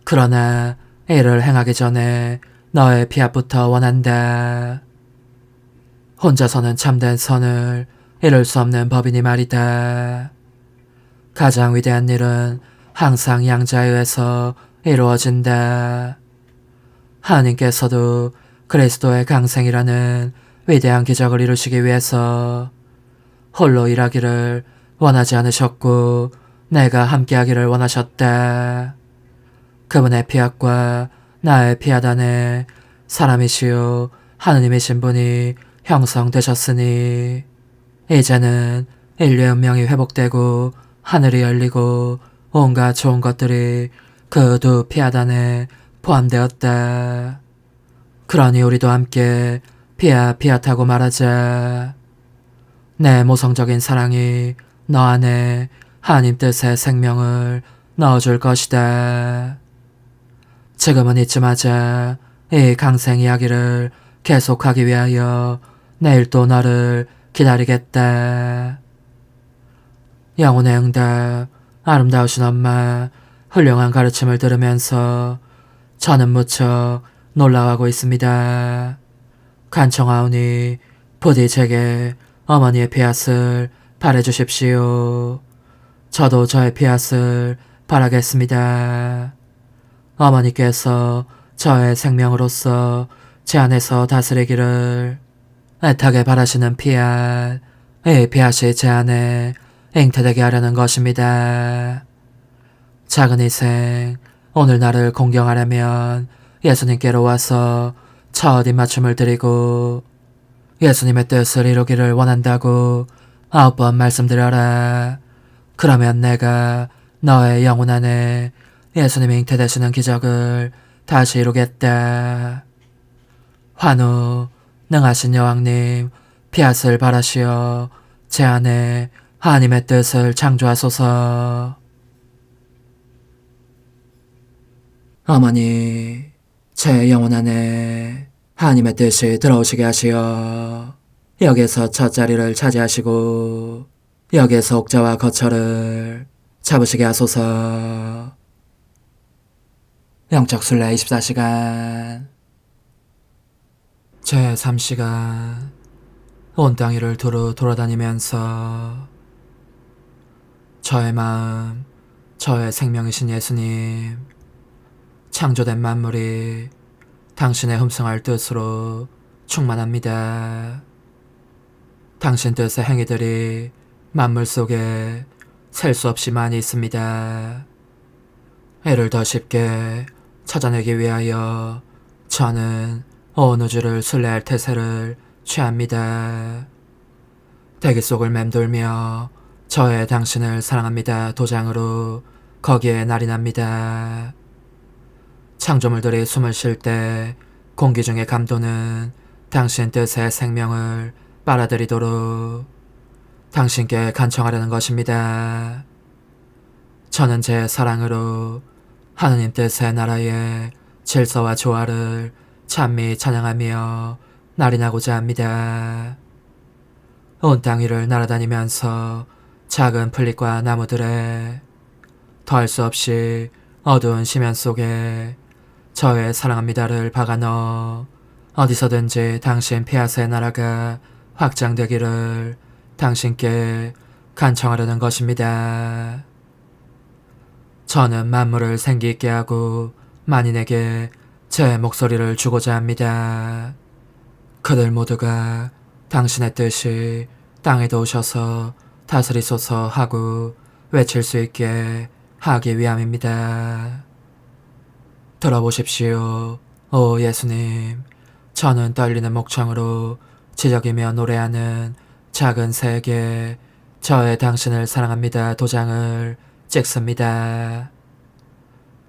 그러나 이를 행하기 전에 너의 피앗부터 원한다. 혼자서는 참된 선을 이룰 수 없는 법이니 말이다. 가장 위대한 일은 항상 양자에 의해서 이루어진다. 하나님께서도 그리스도의 강생이라는 위대한 기적을 이루시기 위해서 홀로 일하기를 원하지 않으셨고 내가 함께하기를 원하셨다. 그분의 피앗과 나의 피앗 안에 사람이시요 하느님이신 분이 형성되셨으니 이제는 인류의 운명이 회복되고 하늘이 열리고 온갖 좋은 것들이 그 두 피앗 안에 포함되었다. 그러니 우리도 함께 피앗하고 말하자. 내 모성적인 사랑이 너 안에 하나님 뜻의 생명을 넣어줄 것이다. 지금은 잊지 마자. 이 강생 이야기를 계속하기 위하여 내일 또 너를 기다리겠다. 영혼의 응답, 아름다우신 엄마, 훌륭한 가르침을 들으면서 저는 무척 놀라워하고 있습니다. 간청하오니 부디 제게 어머니의 피앗을 바래주십시오. 저도 저의 피앗을 바라겠습니다. 어머니께서 저의 생명으로서 제 안에서 다스리기를 애타게 바라시는 피앗, 이 피앗이 제 안에 잉태되게 하려는 것입니다. 작은 희생, 오늘 나를 공경하려면 예수님께로 와서 첫 입맞춤을 드리고 예수님의 뜻을 이루기를 원한다고 9번 말씀드려라. 그러면 내가 너의 영혼 안에 예수님이 잉태되시는 기적을 다시 이루겠다. 환우 능하신 여왕님, 피앗을 바라시어 제 안에 하나님의 뜻을 창조하소서. 어머니, 제 영혼 안에 하나님의 뜻이 들어오시게 하시어 여기에서 첫 자리를 차지하시고 여기에서 옥자와 거처를 잡으시게 하소서. 영적 순례 24시간 제3시간 온 땅 위를 두루 돌아다니면서 저의 마음, 저의 생명이신 예수님, 창조된 만물이 당신의 흠성할 뜻으로 충만합니다. 당신 뜻의 행위들이 만물 속에 셀 수 없이 많이 있습니다. 이를 더 쉽게 찾아내기 위하여 저는 온 우주를 순례할 태세를 취합니다. 대기 속을 맴돌며 저의 당신을 사랑합니다 도장으로 거기에 날이 납니다. 창조물들이 숨을 쉴 때 공기 중의 감도는 당신 뜻의 생명을 빨아들이도록 당신께 간청하려는 것입니다. 저는 제 사랑으로 하느님 뜻의 나라의 질서와 조화를 찬미 찬양하며 날이 나고자 합니다. 온 땅 위를 날아다니면서 작은 풀잎과 나무들에 더할 수 없이 어두운 심연 속에 저의 사랑합니다를 박아넣어 어디서든지 당신 피앗의 나라가 확장되기를 당신께 간청하려는 것입니다. 저는 만물을 생기 있게 하고 만인에게 제 목소리를 주고자 합니다. 그들 모두가 당신의 뜻이 땅에도 오셔서 다스리소서 하고 외칠 수 있게 하기 위함입니다. 들어보십시오, 오 예수님. 저는 떨리는 목청으로 지적이며 노래하는 작은 새에게 저의 당신을 사랑합니다 도장을 찍습니다.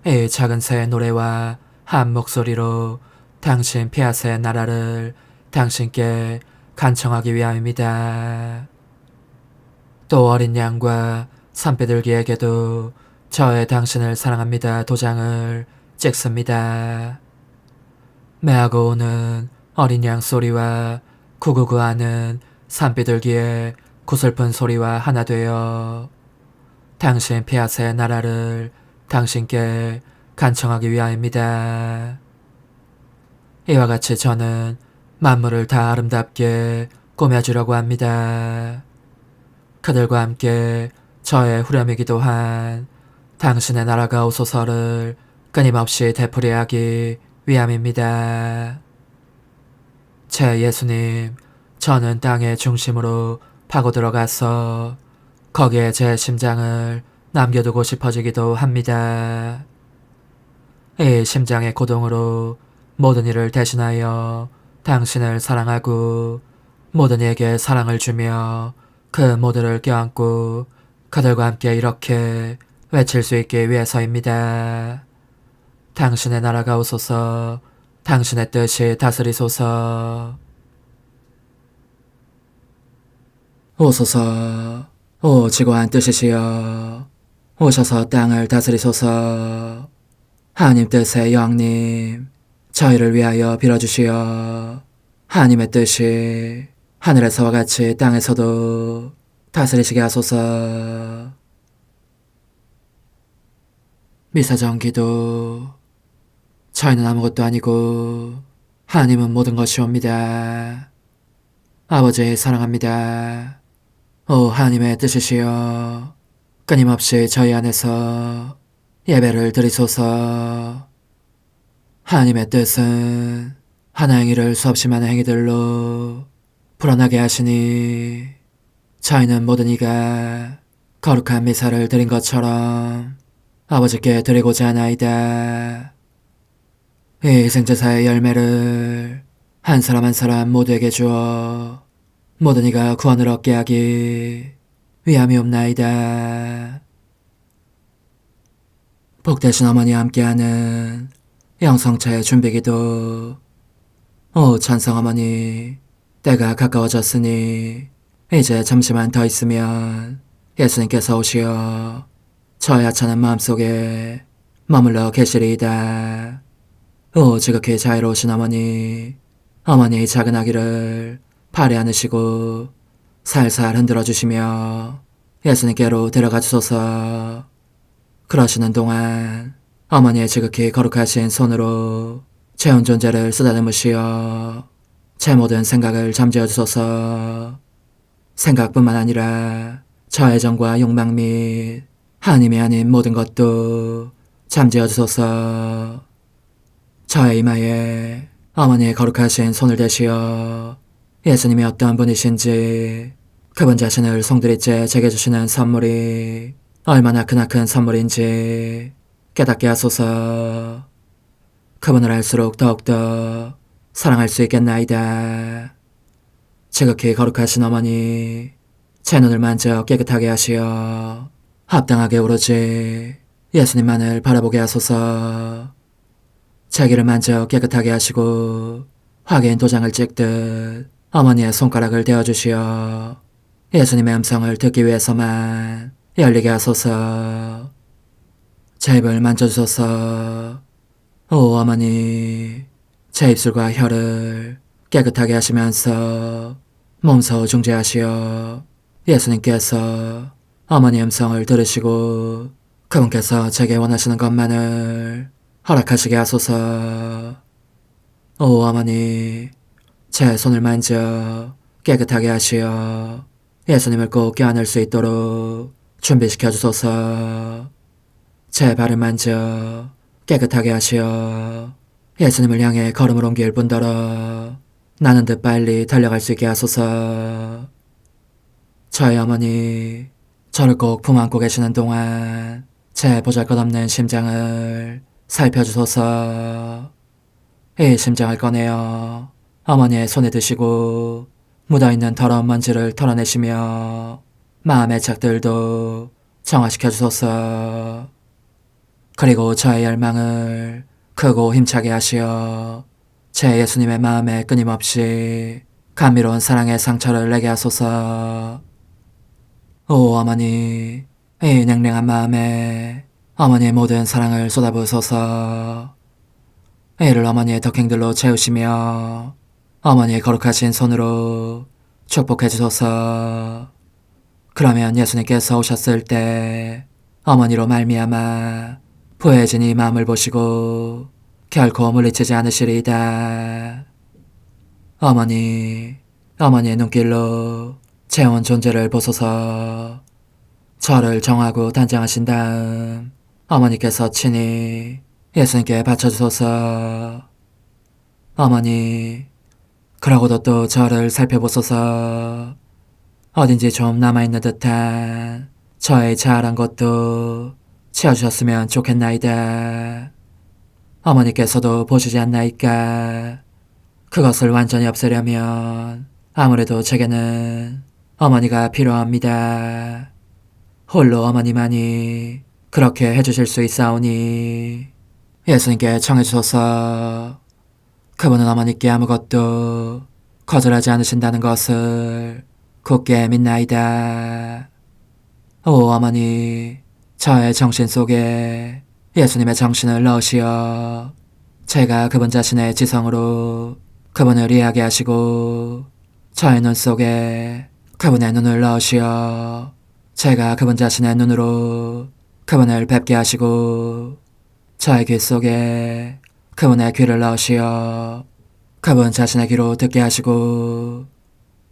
이 작은 새의 노래와 한 목소리로 당신 피앗의 나라를 당신께 간청하기 위함입니다. 또 어린 양과 산비둘기에게도 저의 당신을 사랑합니다 도장을 찍습니다. 매하고 오는 어린 양 소리와 구구구하는 산비둘기의 구슬픈 소리와 하나 되어 당신 피앗의 나라를 당신께 간청하기 위함입니다. 이와 같이 저는 만물을 다 아름답게 꾸며주려고 합니다. 그들과 함께 저의 후렴이기도 한 당신의 나라가 오소서를 끊임없이 되풀이하기 위함입니다. 제 예수님, 저는 땅의 중심으로 파고들어가서 거기에 제 심장을 남겨두고 싶어지기도 합니다. 이 심장의 고동으로 모든 이를 대신하여 당신을 사랑하고 모든 이에게 사랑을 주며 그 모두를 껴안고 그들과 함께 이렇게 외칠 수 있기 위해서입니다. 당신의 나라가 오소서, 당신의 뜻이 다스리소서. 오소서, 오 지고한 뜻이시여, 오셔서 땅을 다스리소서. 하나님 뜻의 여왕님, 저희를 위하여 빌어주시어 하나님의 뜻이 하늘에서와 같이 땅에서도 다스리시게 하소서. 미사정 기도. 저희는 아무것도 아니고 하나님은 모든 것이옵니다. 아버지 사랑합니다. 오 하나님의 뜻이시여, 끊임없이 저희 안에서 예배를 드리소서. 하나님의 뜻은 하나 행위를 수없이 많은 행위들로 불어나게 하시니 저희는 모든 이가 거룩한 미사를 드린 것처럼 아버지께 드리고자 하나이다. 이 희생제사의 열매를 한 사람 한 사람 모두에게 주어 모든 이가 구원을 얻게 하기 위함이 없나이다. 복되신 어머니와 함께하는 영성차의 준비기도. 오 찬성 어머니, 때가 가까워졌으니 이제 잠시만 더 있으면 예수님께서 오시어 저의 하찮은 마음속에 머물러 계시리이다. 오 지극히 자유로우신 어머니, 어머니의 작은 아기를 팔에 안으시고 살살 흔들어 주시며 예수님께로 데려가 주소서. 그러시는 동안 어머니의 지극히 거룩하신 손으로 제 온 존재를 쓰다듬으시어 제 모든 생각을 잠재워 주소서. 생각뿐만 아니라 저의 정과 욕망 및 하나님이 아닌 모든 것도 잠재워 주소서. 저의 이마에 어머니의 거룩하신 손을 대시어 예수님이 어떠한 분이신지, 그분 자신을 송두리째 제게 주시는 선물이 얼마나 크나큰 선물인지 깨닫게 하소서. 그분을 알수록 더욱더 사랑할 수 있겠나이다. 지극히 거룩하신 어머니, 제 눈을 만져 깨끗하게 하시어 합당하게 오로지 예수님만을 바라보게 하소서. 제 귀를 만져 깨끗하게 하시고 확인 도장을 찍듯 어머니의 손가락을 대어주시어 예수님의 음성을 듣기 위해서만 열리게 하소서. 제 입을 만져주소서. 오 어머니, 제 입술과 혀를 깨끗하게 하시면서 몸소 중재하시어 예수님께서 어머니의 음성을 들으시고 그분께서 제게 원하시는 것만을 허락하시게 하소서. 오 어머니, 제 손을 만져 깨끗하게 하시어 예수님을 꼭 껴안을 수 있도록 준비시켜 주소서. 제 발을 만져 깨끗하게 하시어 예수님을 향해 걸음을 옮길 뿐더러 나는 듯 빨리 달려갈 수 있게 하소서. 저희 어머니, 저를 꼭 품 안고 계시는 동안 제 보잘것없는 심장을 살펴주소서. 이 심장을 꺼내어 어머니의 손에 드시고 묻어있는 더러운 먼지를 털어내시며 마음의 착들도 정화시켜 주소서. 그리고 저의 열망을 크고 힘차게 하시어 제 예수님의 마음에 끊임없이 감미로운 사랑의 상처를 내게 하소서. 오 어머니, 이 냉랭한 마음에 어머니의 모든 사랑을 쏟아부으소서. 이를 어머니의 덕행들로 채우시며 어머니의 거룩하신 손으로 축복해 주소서. 그러면 예수님께서 오셨을 때 어머니로 말미암아 부해진 이 마음을 보시고 결코 물리치지 않으시리이다. 어머니, 어머니의 눈길로 제 온 존재를 보소서. 저를 정하고 단장하신 다음 어머니께서 친히 예수님께 바쳐주소서. 어머니, 그러고도 또 저를 살펴보소서. 어딘지 좀 남아있는 듯한 저의 자아란 것도 채워주셨으면 좋겠나이다. 어머니께서도 보시지 않나이까? 그것을 완전히 없애려면 아무래도 제게는 어머니가 필요합니다. 홀로 어머니만이 그렇게 해주실 수 있사오니 예수님께 청해주소서. 그분은 어머니께 아무것도 거절하지 않으신다는 것을 굳게 믿나이다. 오 어머니, 저의 정신 속에 예수님의 정신을 넣으시어 제가 그분 자신의 지성으로 그분을 이해하게 하시고 저의 눈 속에 그분의 눈을 넣으시어 제가 그분 자신의 눈으로 그분을 뵙게 하시고 저의 귀 속에 그분의 귀를 넣으시어 그분 자신의 귀로 듣게 하시고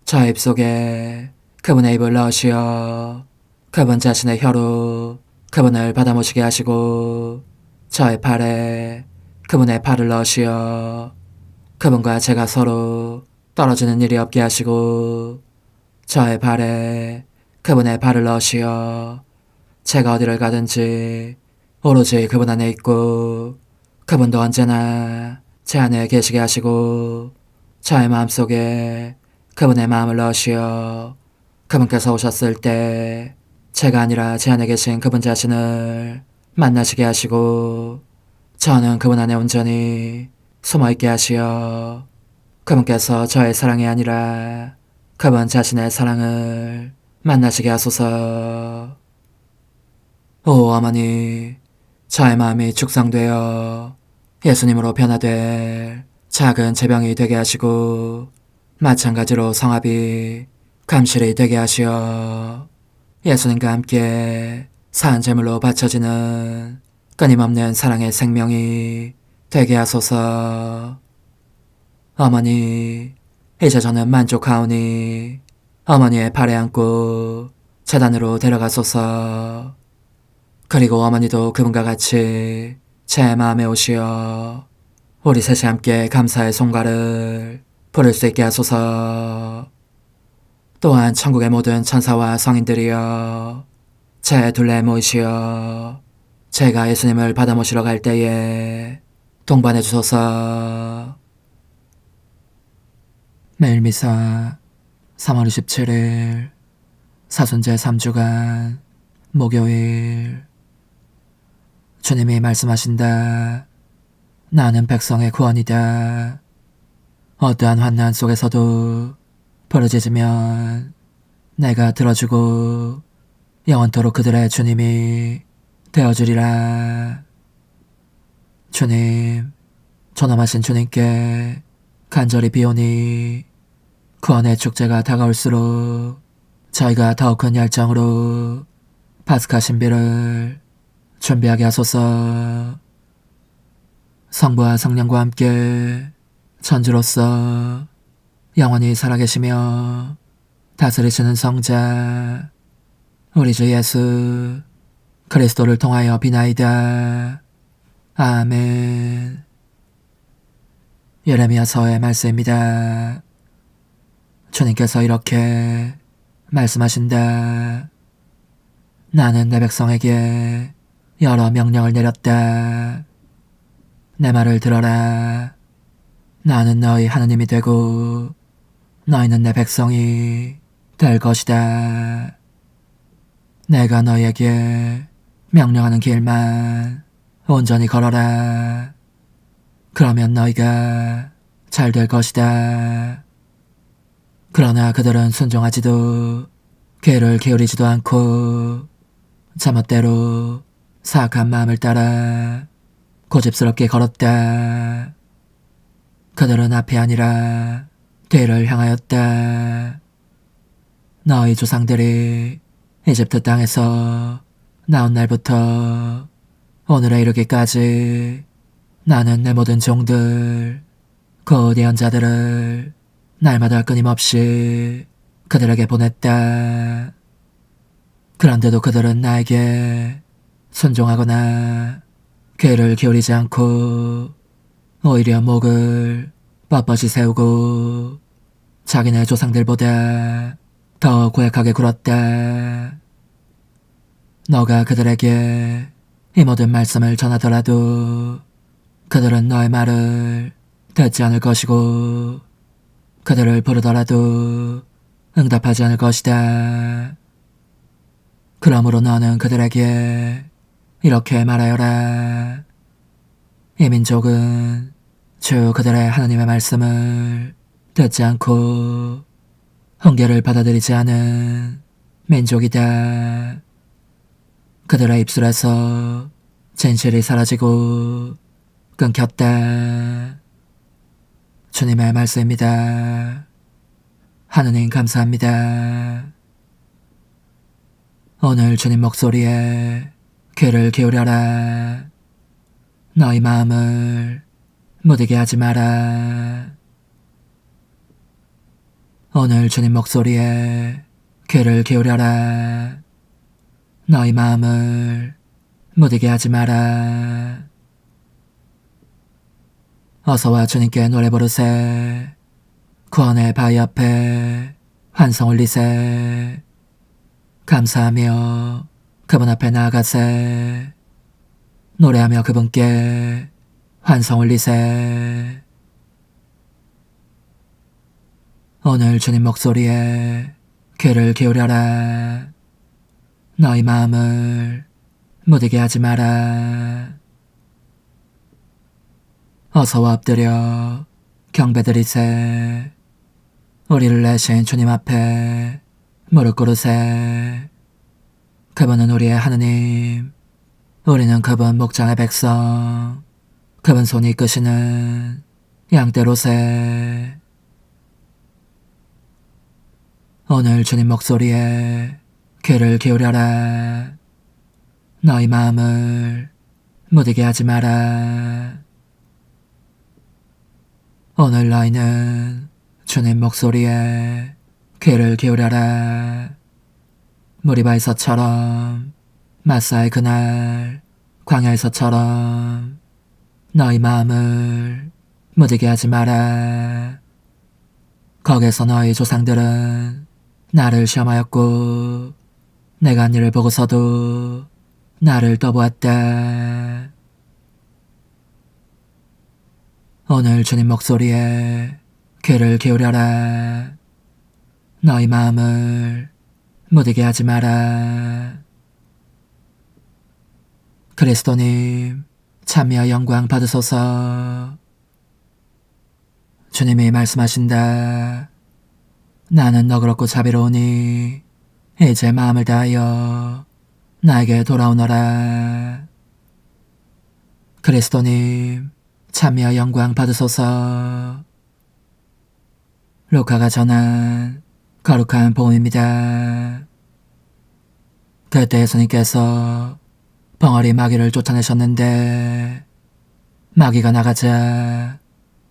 저의 입 속에 그분의 입을 넣으시어 그분 자신의 혀로 그분을 받아모시게 하시고 저의 팔에 그분의 팔을 넣으시어 그분과 제가 서로 떨어지는 일이 없게 하시고 저의 발에 그분의 발을 넣으시어 제가 어디를 가든지 오로지 그분 안에 있고 그분도 언제나 제 안에 계시게 하시고 저의 마음속에 그분의 마음을 넣으시어 그분께서 오셨을 때 제가 아니라 제 안에 계신 그분 자신을 만나시게 하시고 저는 그분 안에 온전히 숨어있게 하시어 그분께서 저의 사랑이 아니라 그분 자신의 사랑을 만나시게 하소서. 오 어머니, 저의 마음이 축성되어 예수님으로 변화될 작은 제병이 되게 하시고 마찬가지로 성합이 감실이 되게 하시어 예수님과 함께 산 제물로 바쳐지는 끊임없는 사랑의 생명이 되게 하소서. 어머니, 이제 저는 만족하오니 어머니의 발에 안고 제단으로 데려가소서. 그리고 어머니도 그분과 같이 제 마음에 오시어 우리 셋이 함께 감사의 송가를 부를 수 있게 하소서. 또한 천국의 모든 천사와 성인들이여 제 둘레에 모이시어 제가 예수님을 받아 모시러 갈 때에 동반해 주소서. 매일 미사 3월 27일 사순제 3주간 목요일. 주님이 말씀하신다. 나는 백성의 구원이다. 어떠한 환난 속에서도 부르짖으면 내가 들어주고 영원토록 그들의 주님이 되어주리라. 주님, 존엄하신 주님께 간절히 비오니 구원의 축제가 다가올수록 저희가 더욱 큰 열정으로 파스카 신비를 준비하게 하소서. 성부와 성령과 함께 천주로서 영원히 살아계시며 다스리시는 성자 우리 주 예수 그리스도를 통하여 비나이다. 아멘. 예레미야서의 말씀입니다. 주님께서 이렇게 말씀하신다. 나는 내 백성에게 여러 명령을 내렸다. 내 말을 들어라. 나는 너희 하느님이 되고 너희는 내 백성이 될 것이다. 내가 너희에게 명령하는 길만 온전히 걸어라. 그러면 너희가 잘 될 것이다. 그러나 그들은 순종하지도 귀를 기울이지도 않고 제멋대로 사악한 마음을 따라 고집스럽게 걸었다. 그들은 앞이 아니라 뒤를 향하였다. 너희 조상들이 이집트 땅에서 나온 날부터 오늘에 이르기까지 나는 내 모든 종들 곧 예언자들을 날마다 끊임없이 그들에게 보냈다. 그런데도 그들은 나에게 순종하거나 귀를 기울이지 않고 오히려 목을 뻣뻣이 세우고 자기네 조상들보다 더 고약하게 굴었다. 너가 그들에게 이 모든 말씀을 전하더라도 그들은 너의 말을 듣지 않을 것이고 그들을 부르더라도 응답하지 않을 것이다. 그러므로 너는 그들에게 이렇게 말하여라. 이 민족은 주 그들의 하나님의 말씀을 듣지 않고 훈계를 받아들이지 않은 민족이다. 그들의 입술에서 진실이 사라지고 끊겼다. 주님의 말씀입니다. 하느님 감사합니다. 오늘 주님 목소리에 귀를 기울여라. 너희 마음을 무디게 하지 마라. 오늘 주님 목소리에 귀를 기울여라. 너희 마음을 무디게 하지 마라. 어서와 주님께 노래 부르세. 구원의 바위 앞에 환성 올리세. 감사하며 그분 앞에 나아가세. 노래하며 그분께 환성 올리세. 오늘 주님 목소리에 귀를 기울여라. 너희 마음을 무디게 하지 마라. 어서와 엎드려 경배드리세. 우리를 내신 주님 앞에 무릎 꿇으세. 그분은 우리의 하느님, 우리는 그분 목장의 백성, 그분 손이 이끄시는 양떼로세. 오늘 주님 목소리에 귀를 기울여라. 너희 마음을 무디게 하지 마라. 오늘 너희는 주님 목소리에 귀를 기울여라. 무리바에서처럼, 마사의 그날 광야에서처럼 너희 마음을 무디게 하지 마라. 거기서 너희 조상들은 나를 시험하였고 내가 한 일을 보고서도 나를 떠보았다. 오늘 주님 목소리에 귀를 기울여라. 너희 마음을 무디게 하지 마라. 그리스도님, 찬미와 영광 받으소서. 주님이 말씀하신다. 나는 너그럽고 자비로우니 이제 마음을 다하여 나에게 돌아오너라. 그리스도님, 찬미와 영광 받으소서. 루카가 전한 거룩한 복음입니다. 그때 예수님께서 벙어리 마귀를 쫓아내셨는데 마귀가 나가자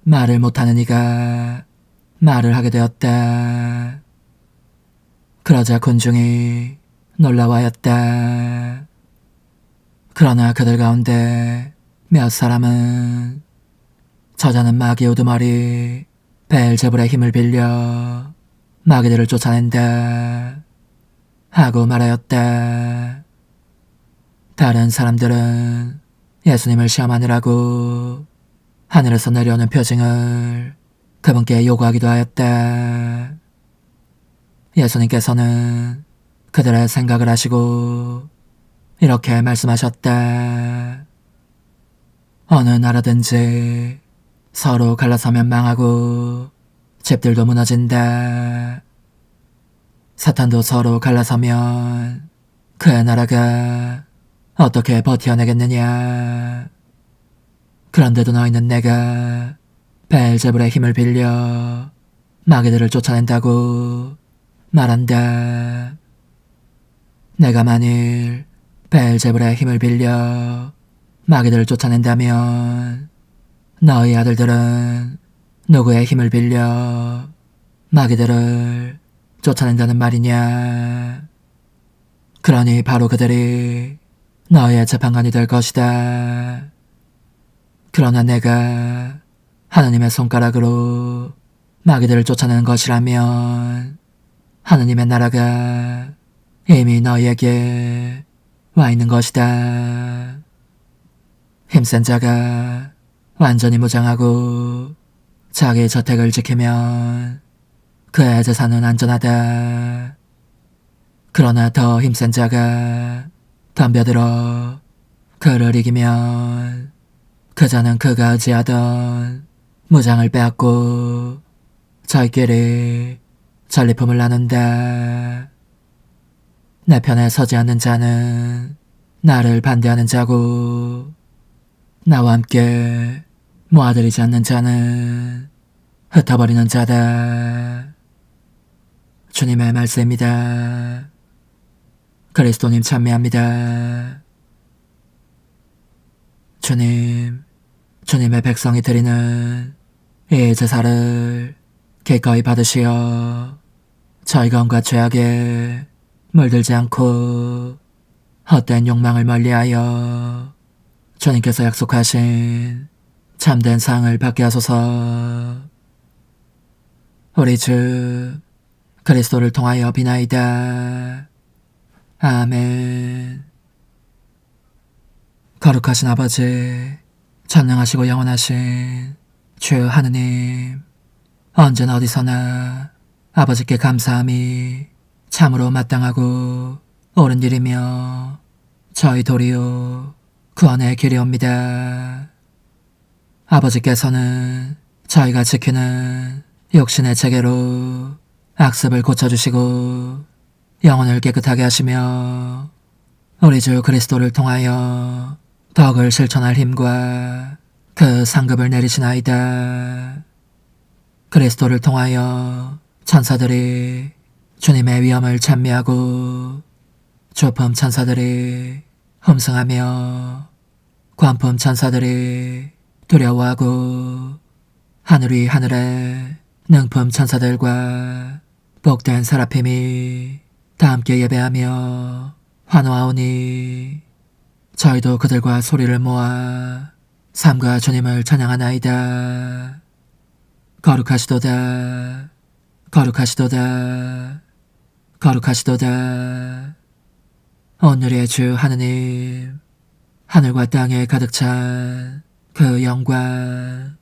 말을 못하는 이가 말을 하게 되었다. 그러자 군중이 놀라워하였다. 그러나 그들 가운데 몇 사람은 저자는 마귀 우두머리 베엘제불의 힘을 빌려 마귀들을 쫓아낸다 하고 말하였다. 다른 사람들은 예수님을 시험하느라고 하늘에서 내려오는 표징을 그분께 요구하기도 하였다. 예수님께서는 그들의 생각을 하시고 이렇게 말씀하셨다. 어느 나라든지 서로 갈라서면 망하고 집들도 무너진다. 사탄도 서로 갈라서면 그 나라가 어떻게 버텨내겠느냐. 그런데도 너희는 내가 베엘제불의 힘을 빌려 마귀들을 쫓아낸다고 말한다. 내가 만일 베엘제불의 힘을 빌려 마귀들을 쫓아낸다면 너희 아들들은 누구의 힘을 빌려 마귀들을 쫓아낸다는 말이냐. 그러니 바로 그들이 너희의 재판관이 될 것이다. 그러나 내가 하느님의 손가락으로 마귀들을 쫓아내는 것이라면 하느님의 나라가 이미 너희에게 와 있는 것이다. 힘센 자가 완전히 무장하고 자기 저택을 지키면 그의 재산은 안전하다. 그러나 더 힘센 자가 덤벼들어 그를 이기면 그 자는 그가 의지하던 무장을 빼앗고 저희끼리 전리품을 나눈다. 내 편에 서지 않는 자는 나를 반대하는 자고 나와 함께 모아들이지 않는 자는 흩어버리는 자다. 주님의 말씀입니다. 그리스도님 찬미합니다. 주님, 주님의 백성이 드리는 이 제사를 기꺼이 받으시어 저희가 온갖 죄악에 물들지 않고 헛된 욕망을 멀리하여 주님께서 약속하신 참된 상을 받게 하소서. 우리 주 그리스도를 통하여 비나이다. 아멘. 거룩하신 아버지, 전능하시고 영원하신 주 하느님, 언제나 어디서나 아버지께 감사함이 참으로 마땅하고 옳은 일이며 저희 도리요 구원의 길이옵니다. 아버지께서는 저희가 지키는 육신의 체계로 악습을 고쳐주시고 영혼을 깨끗하게 하시며 우리 주 그리스도를 통하여 덕을 실천할 힘과 그 상급을 내리시나이다. 그리스도를 통하여 천사들이 주님의 위엄을 찬미하고 조품 천사들이 흠승하며 관품 천사들이 두려워하고 하늘 위 하늘에 능품 천사들과 복된 세라핌이 다 함께 예배하며 환호하오니 저희도 그들과 소리를 모아 삼가 주님을 찬양하나이다. 거룩하시도다. 거룩하시도다. 거룩하시도다. 오늘의 주 하느님, 하늘과 땅에 가득 찬 그 영광,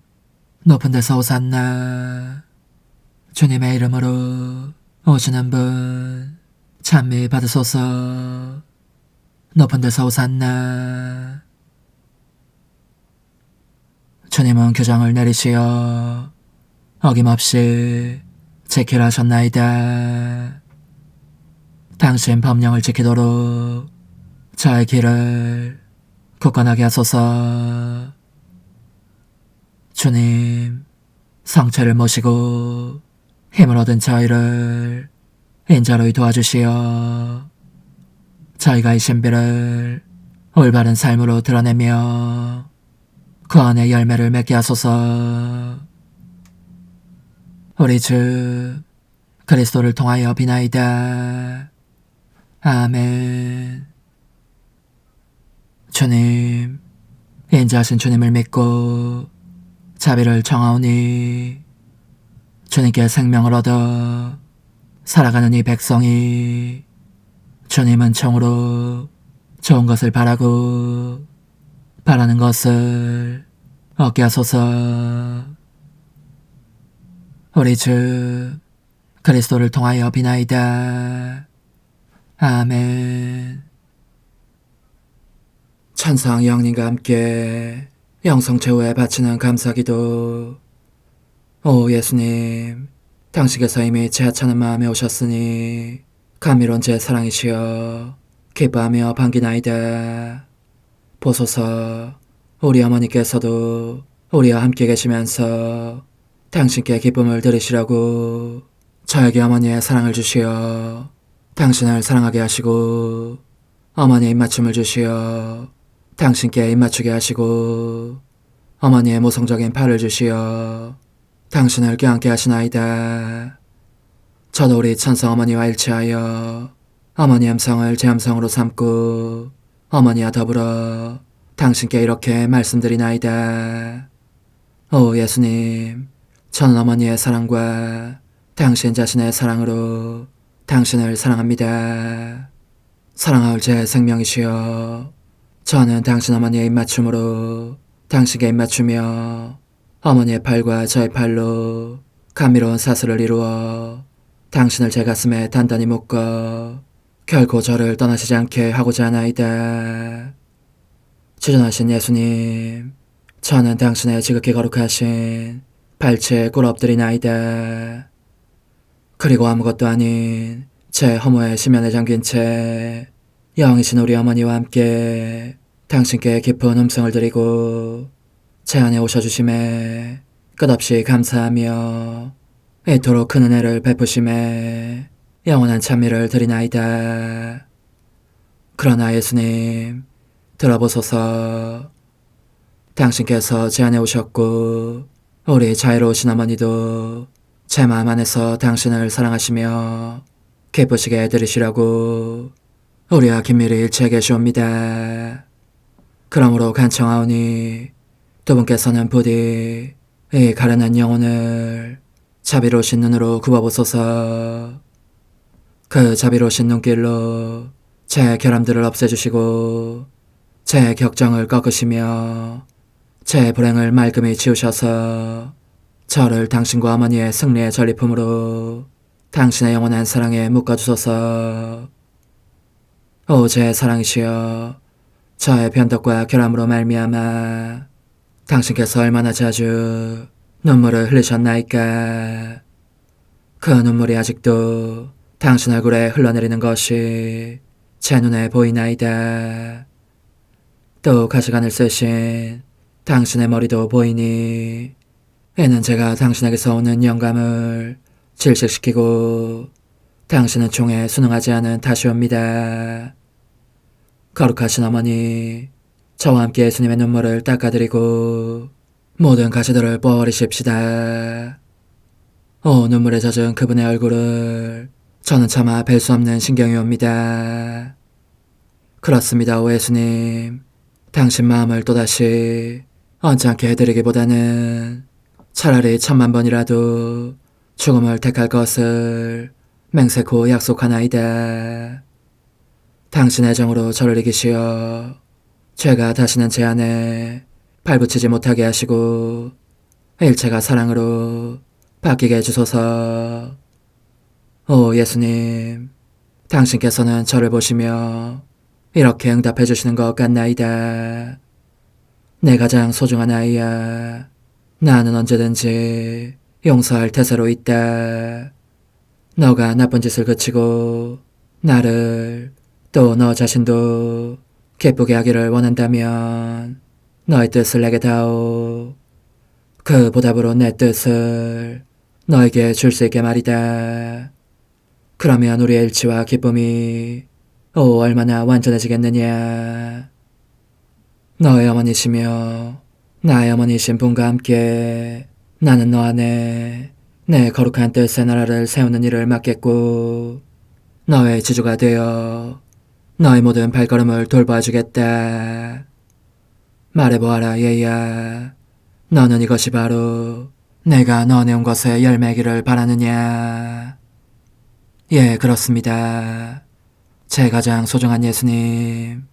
높은 데서 오산나. 주님의 이름으로 오시는 분 찬미 받으소서. 높은 데서 오산나. 주님은 규정을 내리시어 어김없이 지키라 하셨나이다. 당신 법령을 지키도록 저의 길을 굳건하게 하소서. 주님, 성체를 모시고 힘을 얻은 저희를 인자로이 도와주시어 저희가 이 신비를 올바른 삶으로 드러내며 구원의 열매를 맺게 하소서. 우리 주 그리스도를 통하여 비나이다. 아멘. 주님, 인자하신 주님을 믿고 자비를 청하오니 주님께 생명을 얻어 살아가는 이 백성이 주님은 총으로 좋은 것을 바라고 바라는 것을 얻게 하소서. 우리 주 그리스도를 통하여 비나이다. 아멘. 천상 영님과 함께 영성 최후에 바치는 감사기도. 오 예수님, 당신께서 이미 제 하찮은 마음에 오셨으니 감미로운 제 사랑이시여 기뻐하며 반기나이다. 보소서, 우리 어머니께서도 우리와 함께 계시면서 당신께 기쁨을 들으시라고 저에게 어머니의 사랑을 주시어 당신을 사랑하게 하시고 어머니의 입맞춤을 주시어 당신께 입맞추게 하시고 어머니의 모성적인 팔을 주시어 당신을 껴안게 하시나이다. 저도 우리 천성 어머니와 일치하여 어머니 음성을 제 음성으로 삼고 어머니와 더불어 당신께 이렇게 말씀드리나이다. 오 예수님, 저는 어머니의 사랑과 당신 자신의 사랑으로 당신을 사랑합니다. 사랑하올 제 생명이시여, 저는 당신 어머니의 입맞춤으로 당신께 입맞추며 어머니의 팔과 저의 팔로 감미로운 사슬을 이루어 당신을 제 가슴에 단단히 묶어 결코 저를 떠나시지 않게 하고자 하나이다. 주전하신 예수님, 저는 당신의 지극히 거룩하신 발치에 꿇어 엎드리나이다. 그리고 아무것도 아닌 제 허무의 심연에 잠긴 채 영이신 우리 어머니와 함께 당신께 깊은 음성을 드리고 제 안에 오셔주심에 끝없이 감사하며 이토록 큰 은혜를 베푸심에 영원한 찬미를 드리나이다. 그러나 예수님, 들어보소서. 당신께서 제 안에 오셨고 우리 자유로우신 어머니도 제 마음 안에서 당신을 사랑하시며 기쁘시게 해드리시라고 우리와 긴밀히 일치해 계시옵니다. 그러므로 간청하오니 두 분께서는 부디 이 가련한 영혼을 자비로우신 눈으로 굽어보소서. 그 자비로우신 눈길로 제 결함들을 없애주시고 제 격정을 꺾으시며 제 불행을 말끔히 지우셔서 저를 당신과 어머니의 승리의 전리품으로 당신의 영원한 사랑에 묶어주소서. 오 제 사랑이시여, 저의 변덕과 결함으로 말미암아 당신께서 얼마나 자주 눈물을 흘리셨나이까. 그 눈물이 아직도 당신 얼굴에 흘러내리는 것이 제 눈에 보이나이다. 또 가시관을 쓰신 당신의 머리도 보이니 이는 제가 당신에게서 오는 영감을 질식시키고 당신은 총에 순응하지 않은 탓이옵니다. 거룩하신 어머니, 저와 함께 예수님의 눈물을 닦아드리고 모든 가시들을 뽑아버리십시다. 오 눈물에 젖은 그분의 얼굴을 저는 차마 뵐 수 없는 신경이 옵니다. 그렇습니다, 오 예수님. 당신 마음을 또다시 언짢게 해드리기보다는 차라리 1000,000번이라도 죽음을 택할 것을 맹세코 약속하나이다. 당신의 정으로 저를 이기시어 죄가 다시는 제 안에 발붙이지 못하게 하시고 일체가 사랑으로 바뀌게 해주소서. 오 예수님, 당신께서는 저를 보시며 이렇게 응답해 주시는 것 같나이다. 내 가장 소중한 아이야, 나는 언제든지 용서할 태세로 있다. 너가 나쁜 짓을 그치고 나를 또 너 자신도 기쁘게 하기를 원한다면 너의 뜻을 내게 다오. 그 보답으로 내 뜻을 너에게 줄 수 있게 말이다. 그러면 우리의 일치와 기쁨이 얼마나 완전해지겠느냐. 너의 어머니시며 나의 어머니신 분과 함께 나는 너 안에 내 거룩한 뜻의 나라를 세우는 일을 맡겠고 너의 지주가 되어 너의 모든 발걸음을 돌봐주겠다. 말해보아라 얘야, 너는 이것이 바로 내가 너네 온 것의 열매기를 바라느냐. 예, 그렇습니다. 제 가장 소중한 예수님,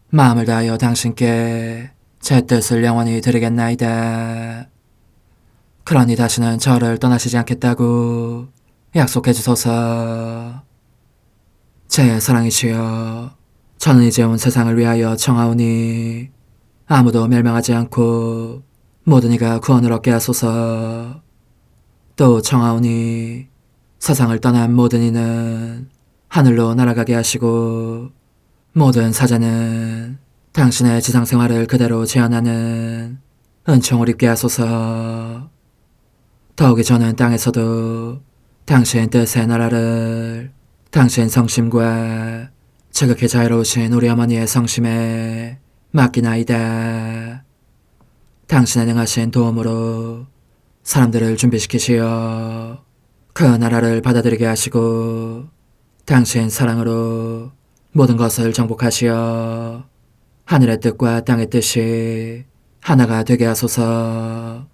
마음을 다하여 당신께 제 뜻을 영원히 드리겠나이다. 그러니 다시는 저를 떠나시지 않겠다고 약속해 주소서. 제 사랑이시여, 저는 이제 온 세상을 위하여 청하오니 아무도 멸망하지 않고 모든 이가 구원을 얻게 하소서. 또 청하오니 세상을 떠난 모든 이는 하늘로 날아가게 하시고 모든 사자는 당신의 지상생활을 그대로 재현하는 은총을 입게 하소서. 더욱이 저는 땅에서도 당신 뜻의 나라를 당신 성심과 지극히 자유로우신 우리 어머니의 성심에 맡기나이다. 당신의 능하신 도움으로 사람들을 준비시키시어 그 나라를 받아들이게 하시고 당신 사랑으로 모든 것을 정복하시어 하늘의 뜻과 땅의 뜻이 하나가 되게 하소서.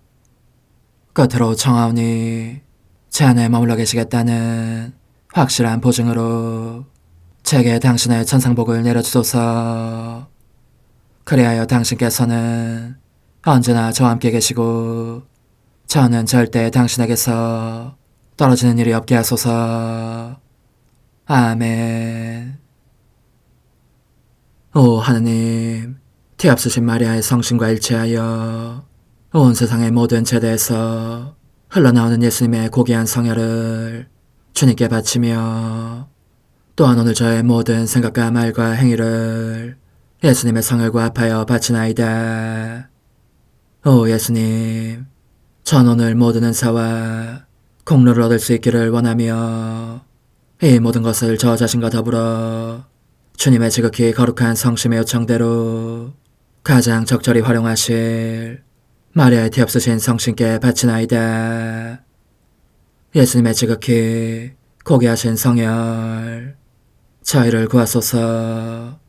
끝으로 청하오니 제 안에 머물러 계시겠다는 확실한 보증으로 제게 당신의 천상복을 내려주소서. 그리하여 당신께서는 언제나 저와 함께 계시고 저는 절대 당신에게서 떨어지는 일이 없게 하소서. 아멘. 오 하느님, 티없으신 마리아의 성심과 일치하여 온 세상의 모든 제대에서 흘러나오는 예수님의 고귀한 성혈을 주님께 바치며 또한 오늘 저의 모든 생각과 말과 행위를 예수님의 성혈과 합하여 바치나이다. 오 예수님, 전 오늘 모든 은사와 공로를 얻을 수 있기를 원하며 이 모든 것을 저 자신과 더불어 주님의 지극히 거룩한 성심의 요청대로 가장 적절히 활용하실 마리아의 티없으신 성신께 바치나이다. 예수님의 지극히 고귀하신 성혈, 저희를 구하소서.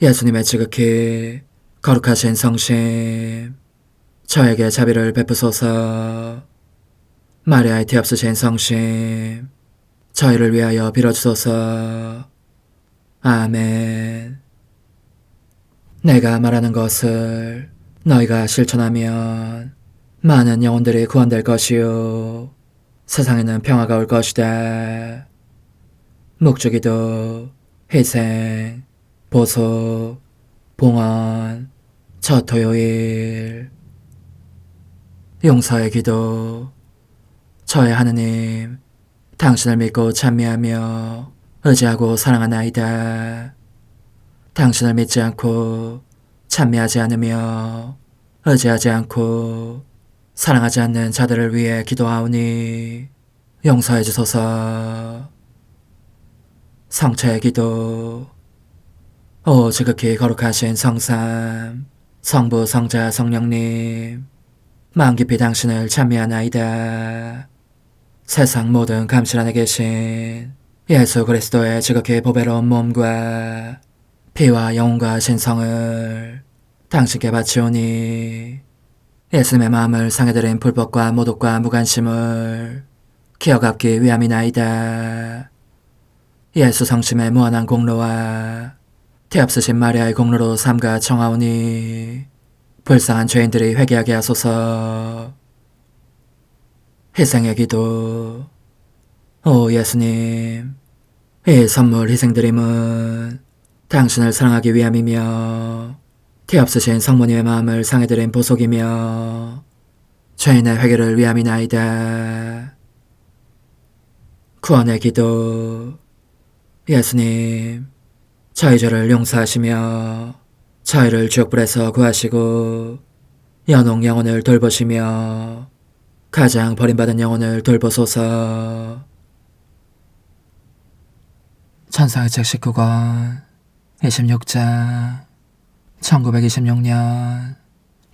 예수님의 지극히 거룩하신 성심, 저에게 자비를 베푸소서. 마리아의 티없으신 성심, 저희를 위하여 빌어주소서. 아멘. 내가 말하는 것을 너희가 실천하면 많은 영혼들이 구원될 것이요 세상에는 평화가 올 것이다. 묵주기도, 희생, 보석, 봉헌, 첫 토요일. 용서의 기도. 저의 하느님, 당신을 믿고 찬미하며 의지하고 사랑하나이다. 당신을 믿지 않고 찬미하지 않으며 의지하지 않고 사랑하지 않는 자들을 위해 기도하오니 용서해 주소서. 성체의 기도. 오 지극히 거룩하신 성삼, 성부, 성자, 성령님, 마음 깊이 당신을 찬미하나이다. 세상 모든 감실 안에 계신 예수 그리스도의 지극히 보배로운 몸과 피와 영혼과 신성을 당신께 바치오니 예수님의 마음을 상해드린 불법과 모독과 무관심을 기어갚기 위함이나이다. 예수 성심의 무한한 공로와 태없으신 마리아의 공로로 삼가 청하오니 불쌍한 죄인들이 회개하게 하소서. 희생의 기도. 오 예수님, 이 선물 희생드림은 당신을 사랑하기 위함이며 태없으신 성모님의 마음을 상해드린 보속이며 죄인의 회개를 위함이나이다. 구원의 기도. 예수님, 저희 죄를 용서하시며 저희를 지옥불에서 구하시고 연옥 영혼을 돌보시며 가장 버림받은 영혼을 돌보소서. 천사의 책 19권 26장 1926년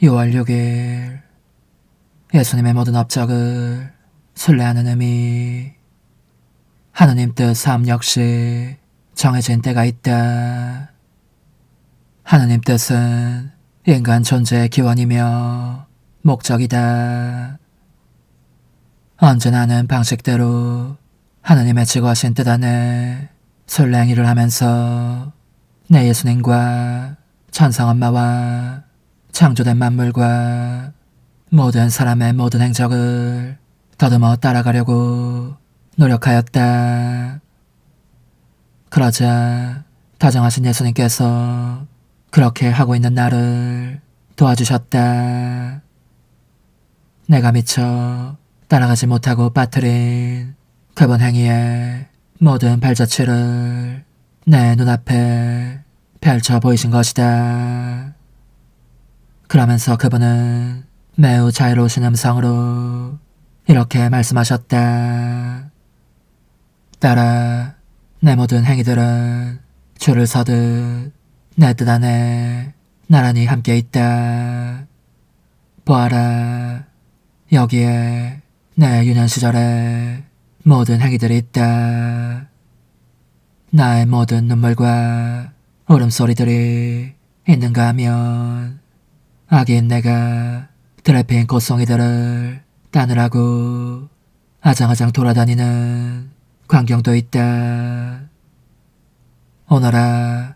6월 6일. 예수님의 모든 업적을 순례하는 의미. 하느님 뜻 삶 역시 정해진 때가 있다. 하느님 뜻은 인간 존재의 기원이며 목적이다. 언제나 하는 방식대로 하느님의 지고하신 뜻 안에 순례 행위를 하면서 내 예수님과 천상 엄마와 창조된 만물과 모든 사람의 모든 행적을 더듬어 따라가려고 노력하였다. 그러자 다정하신 예수님께서 그렇게 하고 있는 나를 도와주셨다. 내가 미처 따라가지 못하고 빠뜨린 그분 행위의 모든 발자취를 내 눈앞에 펼쳐 보이신 것이다. 그러면서 그분은 매우 자유로우신 음성으로 이렇게 말씀하셨다. 딸아, 내 모든 행위들은 줄을 서듯 내 뜻 안에 나란히 함께 있다. 보아라, 여기에 내 유년 시절의 모든 행위들이 있다. 나의 모든 눈물과 울음소리들이 있는가 하면 아긴 내가 드래핀 꽃송이들을 따느라고 아장아장 돌아다니는 광경도 있다. 오너라,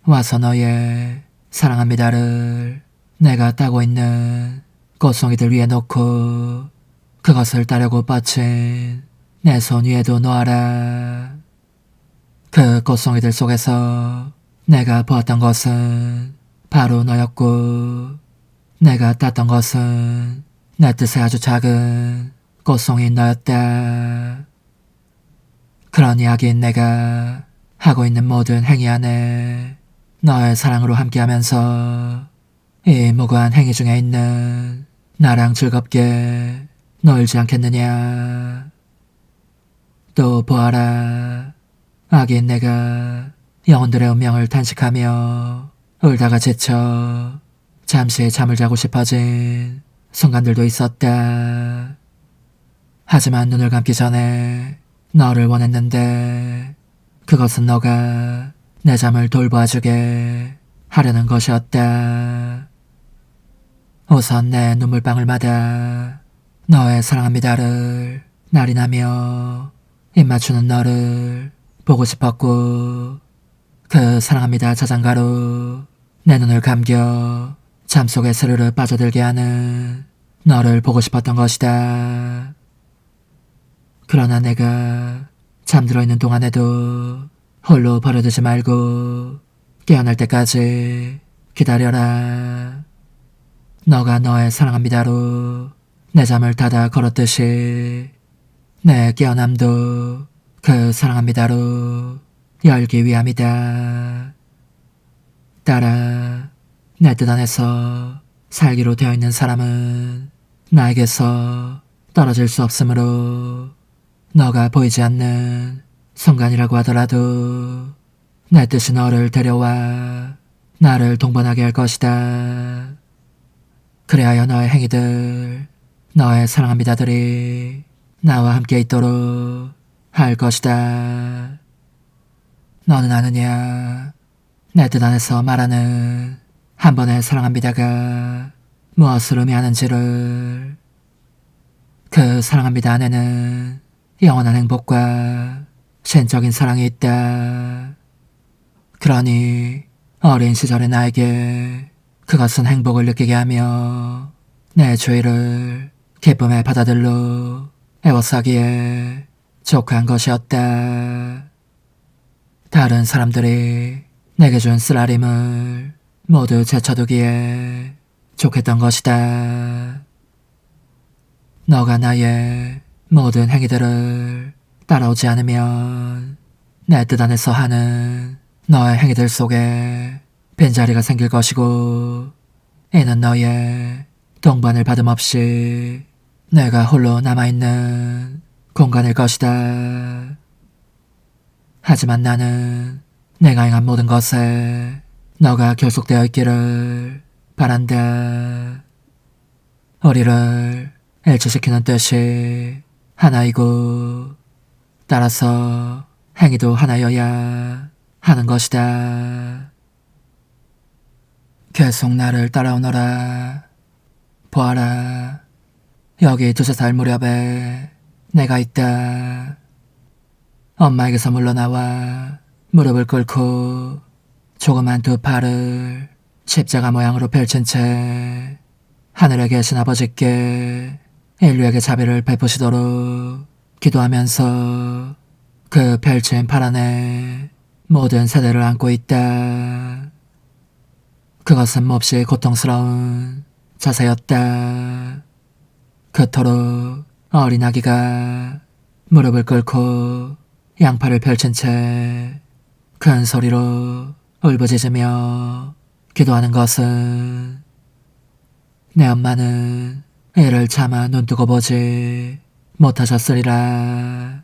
와서 너의 사랑합니다를 내가 따고 있는 꽃송이들 위에 놓고 그것을 따려고 뻗친 내 손 위에도 놓아라. 그 꽃송이들 속에서 내가 보았던 것은 바로 너였고 내가 땄던 것은 내 뜻에 아주 작은 꽃송이인 너였다. 그러니 하긴 내가 하고 있는 모든 행위 안에 너의 사랑으로 함께하면서 이 무고한 행위 중에 있는 나랑 즐겁게 놀지 않겠느냐. 또 보아라, 하긴 내가 영혼들의 운명을 탄식하며 울다가 지쳐 잠시 잠을 자고 싶어진 순간들도 있었다. 하지만 눈을 감기 전에 너를 원했는데 그것은 너가 내 잠을 돌보아주게 하려는 것이었다. 우선 내 눈물방울마다 너의 사랑합니다를 날인하며 입맞추는 너를 보고 싶었고 그 사랑합니다 자장가로 내 눈을 감겨 잠속에 스르르 빠져들게 하는 너를 보고 싶었던 것이다. 그러나 내가 잠들어 있는 동안에도 홀로 버려두지 말고 깨어날 때까지 기다려라. 너가 너의 사랑합니다로 내 잠을 닫아 걸었듯이 내 깨어남도 그 사랑합니다로 열기 위함이다. 따라 내 뜻 안에서 살기로 되어 있는 사람은 나에게서 떨어질 수 없으므로 너가 보이지 않는 순간이라고 하더라도 내 뜻이 너를 데려와 나를 동반하게 할 것이다. 그리하여 너의 행위들, 너의 사랑합니다들이 나와 함께 있도록 할 것이다. 너는 아느냐? 내 뜻 안에서 말하는 한 번의 사랑합니다가 무엇을 의미하는지를. 그 사랑합니다 안에는 영원한 행복과 신적인 사랑이 있다. 그러니 어린 시절의 나에게 그것은 행복을 느끼게 하며 내 주위를 기쁨의 바다들로 에워싸기에 족한 것이었다. 다른 사람들이 내게 준 쓰라림을 모두 제쳐두기에 좋겠던 것이다. 너가 나의 모든 행위들을 따라오지 않으면 내 뜻 안에서 하는 너의 행위들 속에 빈자리가 생길 것이고, 이는 너의 동반을 받음없이 내가 홀로 남아있는 공간일 것이다. 하지만 나는 내가 행한 모든 것에 너가 결속되어 있기를 바란다. 우리를 일치시키는 뜻이 하나이고, 따라서 행위도 하나여야 하는 것이다. 계속 나를 따라오너라. 보아라. 여기 2살 무렵에 내가 있다. 엄마에게서 물러나와 무릎을 꿇고 조그만 두 팔을 십자가 모양으로 펼친 채 하늘에 계신 아버지께 인류에게 자비를 베푸시도록 기도하면서 그 펼친 팔 안에 모든 세대를 안고 있다. 그것은 몹시 고통스러운 자세였다. 그토록 어린 아기가 무릎을 꿇고 양팔을 펼친 채 큰 소리로 울부짖으며 기도하는 것은, 내 엄마는 이를 차마 눈뜨고 보지 못하셨으리라.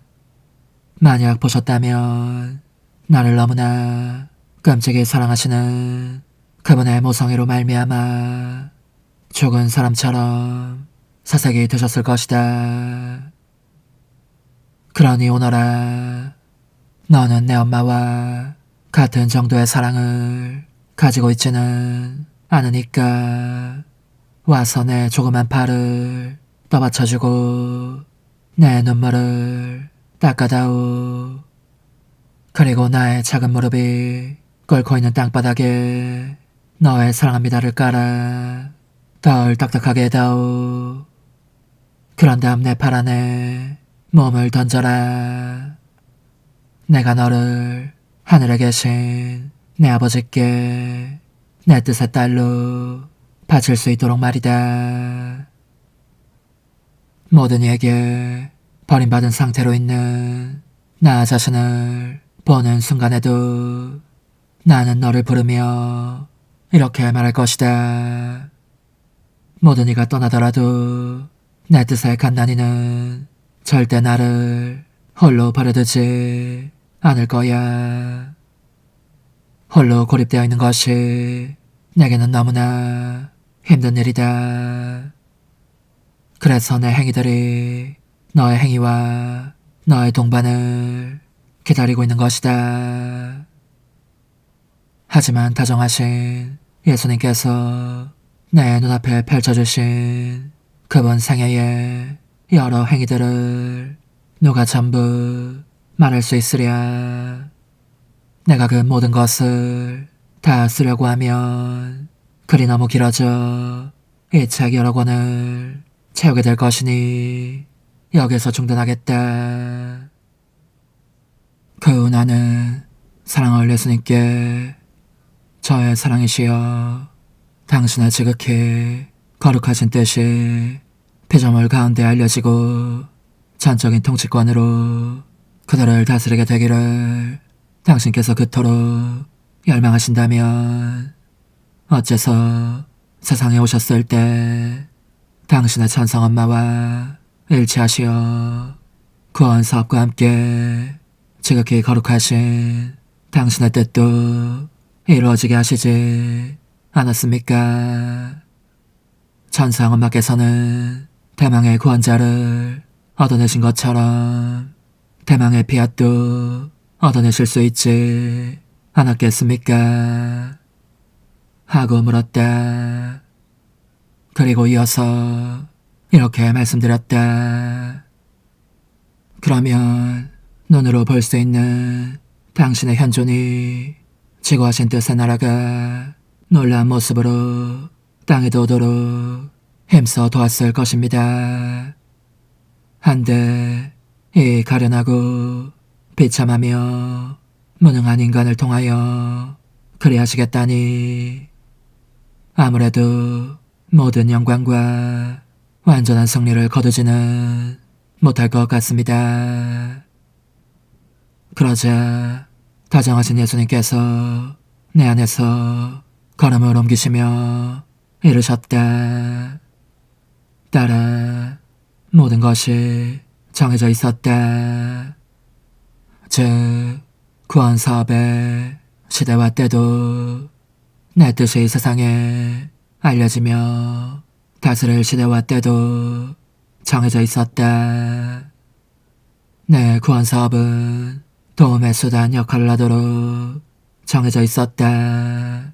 만약 보셨다면 나를 너무나 끔찍이 사랑하시는 그분의 모성애로 말미암아 죽은 사람처럼 사색이 되셨을 것이다. 그러니 오너라. 너는 내 엄마와 같은 정도의 사랑을 가지고 있지는 않으니까 와서 내 조그만 팔을 떠받쳐주고 내 눈물을 닦아다오. 그리고 나의 작은 무릎이 꿇고 있는 땅바닥에 너의 사랑합니다를 깔아 덜 딱딱하게 해다오. 그런 다음 내 팔 안에 몸을 던져라. 내가 너를 하늘에 계신 내 아버지께 내 뜻의 딸로 바칠 수 있도록 말이다. 모든 이에게 버림받은 상태로 있는 나 자신을 보는 순간에도 나는 너를 부르며 이렇게 말할 것이다. 모든 이가 떠나더라도 내 뜻에 간단히는 절대 나를 홀로 버려두지 않을 거야. 홀로 고립되어 있는 것이 내게는 너무나 힘든 일이다. 그래서 내 행위들이 너의 행위와 너의 동반을 기다리고 있는 것이다. 하지만 다정하신 예수님께서 내 눈앞에 펼쳐주신 그분 생애의 여러 행위들을 누가 전부 말할 수 있으랴. 내가 그 모든 것을 다 쓰려고 하면 글이 너무 길어져 이 책 여러 권을 채우게 될 것이니 여기서 중단하겠다. 그 후 나는 사랑할 예수님께 저의 사랑이시여 당신의 지극히 거룩하신 뜻이 피조물 가운데 알려지고 전적인 통치권으로 그들을 다스리게 되기를 당신께서 그토록 열망하신다면 어째서 세상에 오셨을 때 당신의 천성엄마와 일치하시어 구원 사업과 함께 지극히 거룩하신 당신의 뜻도 이루어지게 하시지 않았습니까? 천상엄마께서는 대망의 구원자를 얻어내신 것처럼 대망의 피앗도 얻어내실 수 있지 않았겠습니까? 하고 물었다. 그리고 이어서 이렇게 말씀드렸다. 그러면 눈으로 볼 수 있는 당신의 현존이 지구하신 뜻의 나라가 놀라운 모습으로 땅에 돋도록 힘써 도왔을 것입니다. 한데 이 가련하고 비참하며 무능한 인간을 통하여 그리하시겠다니 아무래도 모든 영광과 완전한 승리를 거두지는 못할 것 같습니다. 그러자 다정하신 예수님께서 내 안에서 걸음을 옮기시며 이르셨다. 딸아, 모든 것이 정해져 있었다. 즉, 구원 사업의 시대와 때도 내 뜻이 이 세상에 알려지며 다스릴 시대와 때도 정해져 있었다. 내 구원 사업은 도움의 수단 역할을 하도록 정해져 있었다.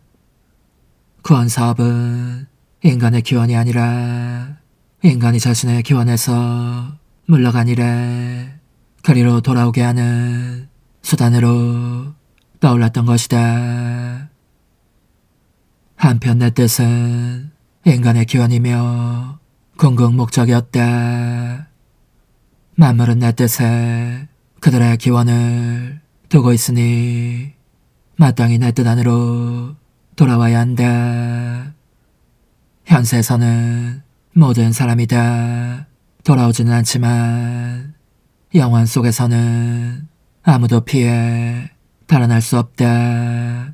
구원 사업은 인간의 기원이 아니라 인간이 자신의 기원에서 물러간 이래 그리로 돌아오게 하는 수단으로 떠올랐던 것이다. 한편 내 뜻은 인간의 기원이며 궁극 목적이었다. 만물은 내 뜻에 그들의 기원을 두고 있으니 마땅히 내 뜻 안으로 돌아와야 한다. 현세에서는 모든 사람이 다 돌아오지는 않지만 영원 속에서는 아무도 피해 달아날 수 없다.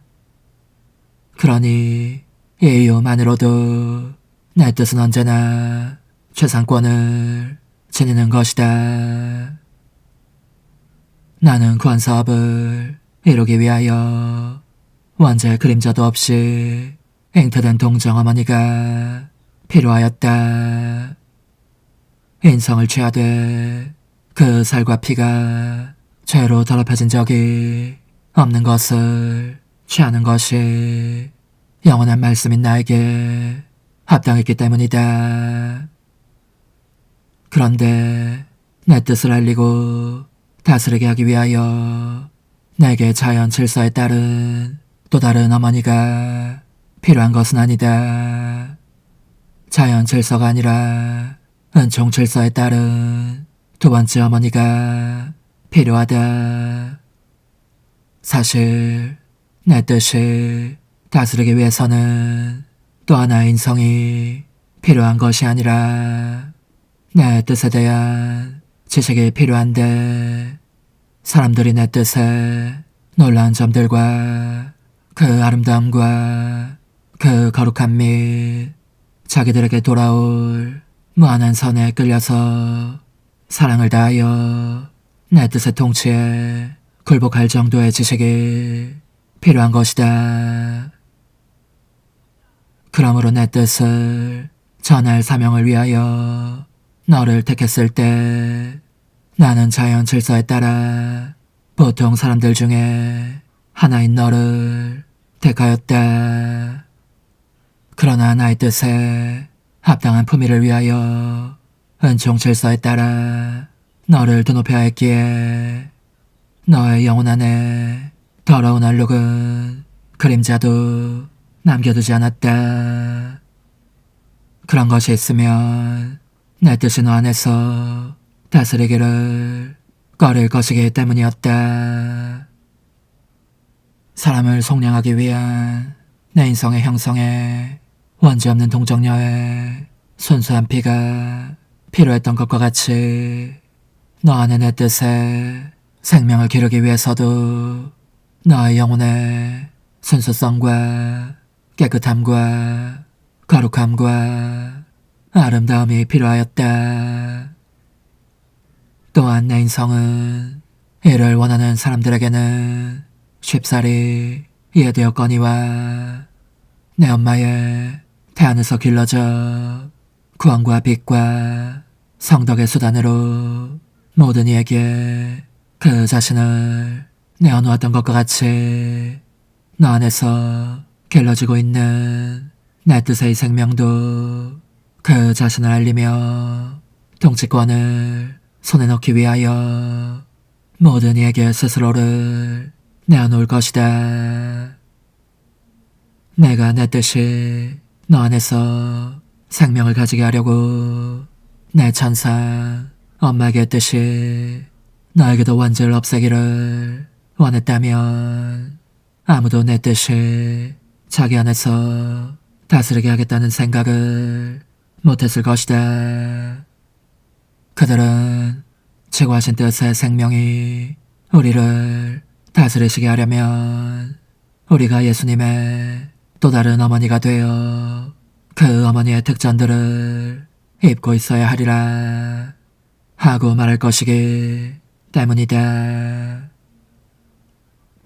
그러니 이 이유만으로도 내 뜻은 언제나 최상권을 지니는 것이다. 나는 구원 사업을 이루기 위하여 원죄 그림자도 없이 잉태된 동정 어머니가 필요하였다. 인성을 취하되 그 살과 피가 죄로 더럽혀진 적이 없는 것을 취하는 것이 영원한 말씀인 나에게 합당했기 때문이다. 그런데 내 뜻을 알리고 다스리게 하기 위하여 내게 자연 질서에 따른 또 다른 어머니가 필요한 것은 아니다. 자연 질서가 아니라 은총 질서에 따른 두 번째 어머니가 필요하다. 사실 내 뜻이 다스리기 위해서는 또 하나의 인성이 필요한 것이 아니라 내 뜻에 대한 지식이 필요한데 사람들이 내 뜻에 놀라운 점들과 그 아름다움과 그 거룩함 및 자기들에게 돌아올 무한한 선에 끌려서 사랑을 다하여 내 뜻의 통치에 굴복할 정도의 지식이 필요한 것이다. 그러므로 내 뜻을 전할 사명을 위하여 너를 택했을 때 나는 자연 질서에 따라 보통 사람들 중에 하나인 너를 택하였다. 그러나 나의 뜻에 합당한 품위를 위하여 은총 질서에 따라 너를 드높여야 했기에 너의 영혼 안에 더러운 얼룩은 그림자도 남겨두지 않았다. 그런 것이 있으면 내 뜻이 너 안에서 다스리기를 꺼릴 것이기 때문이었다. 사람을 속량하기 위한 내 인성의 형성에 원죄 없는 동정녀의 순수한 피가 필요했던 것과 같이 너 안에 내 뜻에 생명을 기르기 위해서도 너의 영혼의 순수성과 깨끗함과 거룩함과 아름다움이 필요하였다. 또한 내 인성은 이를 원하는 사람들에게는 쉽사리 이해되었거니와 내 엄마의 태안에서 길러져 구원과 빛과 성덕의 수단으로 모든 이에게 그 자신을 내어놓았던 것과 같이 너 안에서 길러지고 있는 내 뜻의 생명도 그 자신을 알리며 통치권을 손에 넣기 위하여 모든 이에게 스스로를 내어놓을 것이다. 내가 내 뜻이 너 안에서 생명을 가지게 하려고 내 천상 엄마의 뜻이 너에게도 원죄를 없애기를 원했다면 아무도 내 뜻이 자기 안에서 다스리게 하겠다는 생각을 못했을 것이다. 그들은 최고하신 뜻의 생명이 우리를 다스리시게 하려면 우리가 예수님의 또 다른 어머니가 되어 그 어머니의 특전들을 입고 있어야 하리라 하고 말할 것이기 때문이다.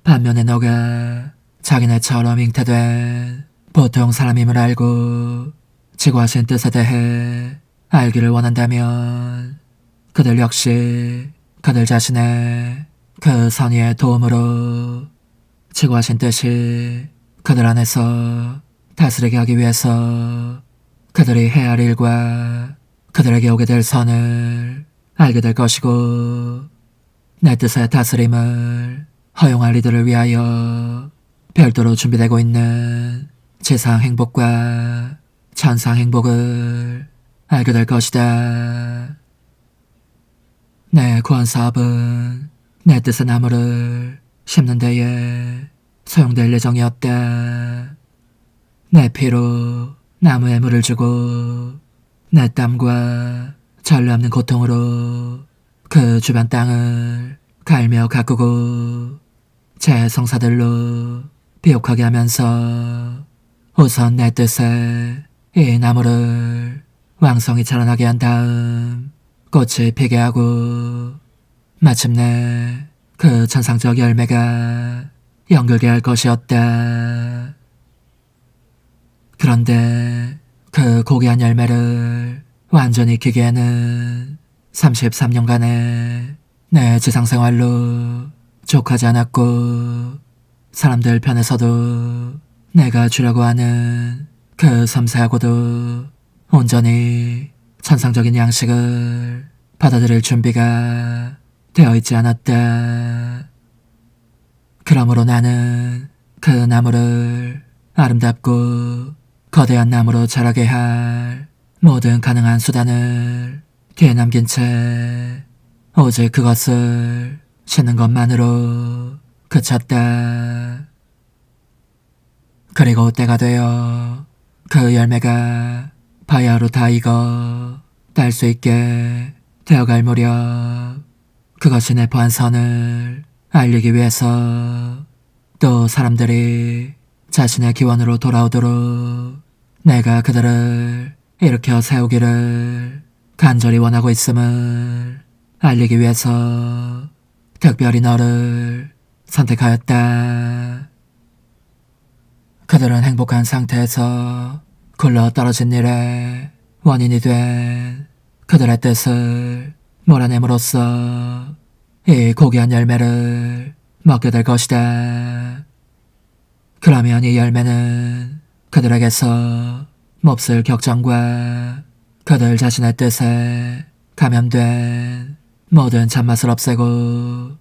반면에 너가 자기네처럼 잉태된 보통 사람임을 알고 지구하신 뜻에 대해 알기를 원한다면 그들 역시 그들 자신의 그 선의의 도움으로 지구하신 뜻이 그들 안에서 다스리게 하기 위해서 그들이 해야 할 일과 그들에게 오게 될 선을 알게 될 것이고 내 뜻의 다스림을 허용할 이들을 위하여 별도로 준비되고 있는 지상 행복과 천상 행복을 알게 될 것이다. 내 구원 사업은 내 뜻의 나무를 심는 데에 소용될 예정이었다. 내 피로 나무에 물을 주고 내 땀과 전례 없는 고통으로 그 주변 땅을 갈며 가꾸고 제 성사들로 비옥하게 하면서 우선 내 뜻에 이 나무를 왕성히 자라나게 한 다음 꽃이 피게 하고 마침내 그 천상적 열매가 연결게 할 것이었다. 그런데 그 고귀한 열매를 완전히 익히기에는 33년간의 내 지상생활로 족하지 않았고 사람들 편에서도 내가 주려고 하는 그 섬세하고도 온전히 천상적인 양식을 받아들일 준비가 되어 있지 않았다. 그러므로 나는 그 나무를 아름답고 거대한 나무로 자라게 할 모든 가능한 수단을 뒤에 남긴 채 오직 그것을 심는 것만으로 그쳤다. 그리고 때가 되어 그 열매가 바야흐로 다 익어 딸 수 있게 되어갈 무렵 그것이 내포한 선을 알리기 위해서 또 사람들이 자신의 기원으로 돌아오도록 내가 그들을 일으켜 세우기를 간절히 원하고 있음을 알리기 위해서 특별히 너를 선택하였다. 그들은 행복한 상태에서 굴러 떨어진 일의 원인이 된 그들의 뜻을 몰아냄으로써 이 고귀한 열매를 먹게 될 것이다. 그러면 이 열매는 그들에게서 몹쓸 격정과 그들 자신의 뜻에 감염된 모든 잔맛을 없애고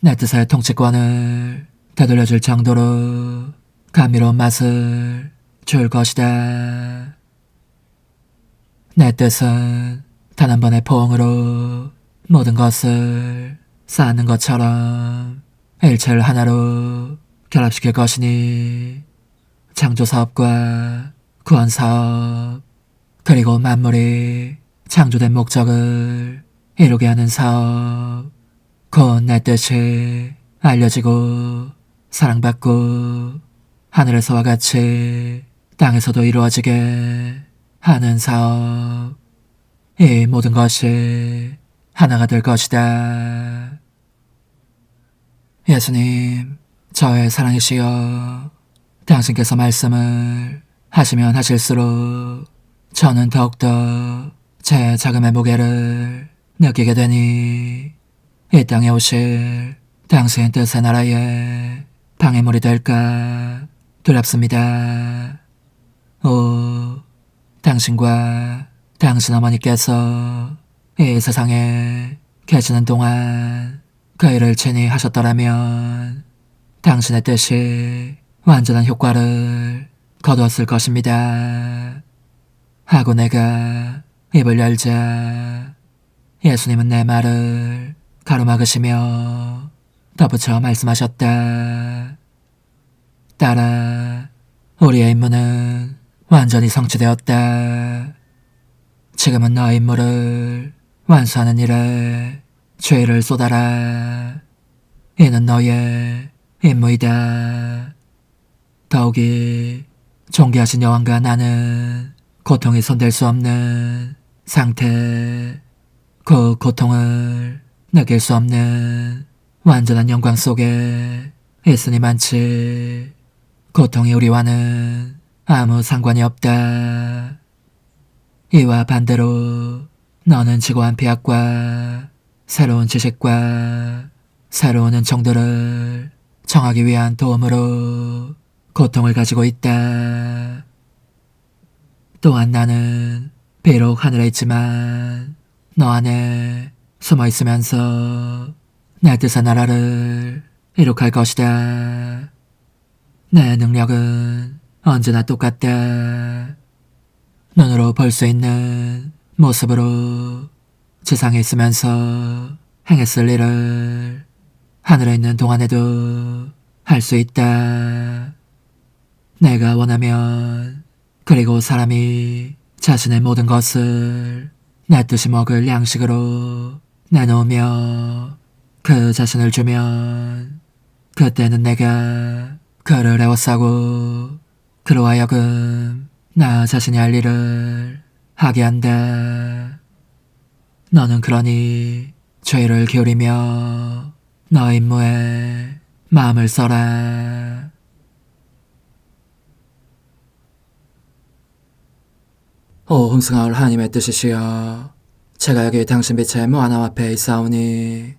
내 뜻의 통치권을 되돌려줄 정도로 감미로운 맛을 줄 것이다. 내 뜻은 단 한 번의 포옹으로 모든 것을 쌓는 것처럼 일체를 하나로 결합시킬 것이니 창조사업과 구원사업 그리고 만물이 창조된 목적을 이루게 하는 사업 곧 내 뜻이 알려지고 사랑받고 하늘에서와 같이 땅에서도 이루어지게 하는 사업 이 모든 것이 하나가 될 것이다. 예수님, 저의 사랑이시여, 당신께서 말씀을 하시면 하실수록 저는 더욱더 제 자금의 무게를 느끼게 되니 이 땅에 오실 당신 뜻의 나라에 방해물이 될까 두렵습니다. 오, 당신과 당신 어머니께서 이 세상에 계시는 동안 그 일을 친히 하셨더라면 당신의 뜻이 완전한 효과를 거두었을 것입니다. 하고 내가 입을 열자 예수님은 내 말을 가로막으시며 덧붙여 말씀하셨다. 딸아, 우리의 임무는 완전히 성취되었다. 지금은 너의 임무를 완수하는 일에 죄를 쏟아라. 이는 너의 임무이다. 더욱이 존귀하신 여왕과 나는 고통이 손댈 수 없는 상태, 그 고통을 느낄 수 없는 완전한 영광 속에 있으니 많지. 고통이 우리와는 아무 상관이 없다. 이와 반대로 너는 지고한 폐악과 새로운 지식과 새로운 은총들을 청하기 위한 도움으로 고통을 가지고 있다. 또한 나는 비록 하늘에 있지만 너 안에 숨어 있으면서 내 뜻의 나라를 이룩할 것이다. 내 능력은 언제나 똑같다. 눈으로 볼 수 있는 모습으로 지상에 있으면서 행했을 일을 하늘에 있는 동안에도 할 수 있다. 내가 원하면 그리고 사람이 자신의 모든 것을 내 뜻이 먹을 양식으로 내놓으며 그 자신을 주면 그때는 내가 그를 애워싸고 그로 하여금 나 자신이 할 일을 하게 한다. 너는 그러니 죄를 기울이며 너의 임무에 마음을 써라. 오 흥승하올 하나님의 뜻이시여, 제가 여기 당신 빛의 무한함 앞에 있사오니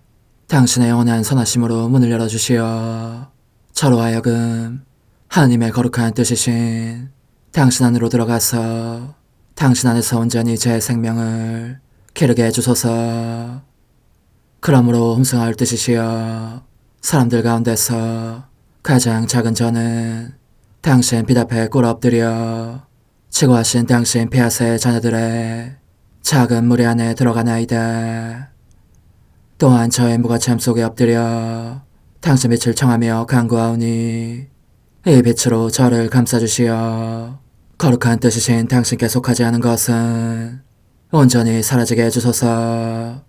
당신의 영원한 선하심으로 문을 열어주시어 저로 하여금 하나님의 거룩한 뜻이신 당신 안으로 들어가서 당신 안에서 온전히 제 생명을 기르게 해주소서. 그러므로 흥승하올 뜻이시여, 사람들 가운데서 가장 작은 저는 당신 빛 앞에 꿇어 엎드려 지고하신 당신 폐하세 자녀들의 작은 무리 안에 들어가나이다. 또한 저의 무거참 속에 엎드려 당신 빛을 청하며 간구하오니 이 빛으로 저를 감싸주시어 거룩한 뜻이신 당신께 속하지 않은 것은 온전히 사라지게 해주소서.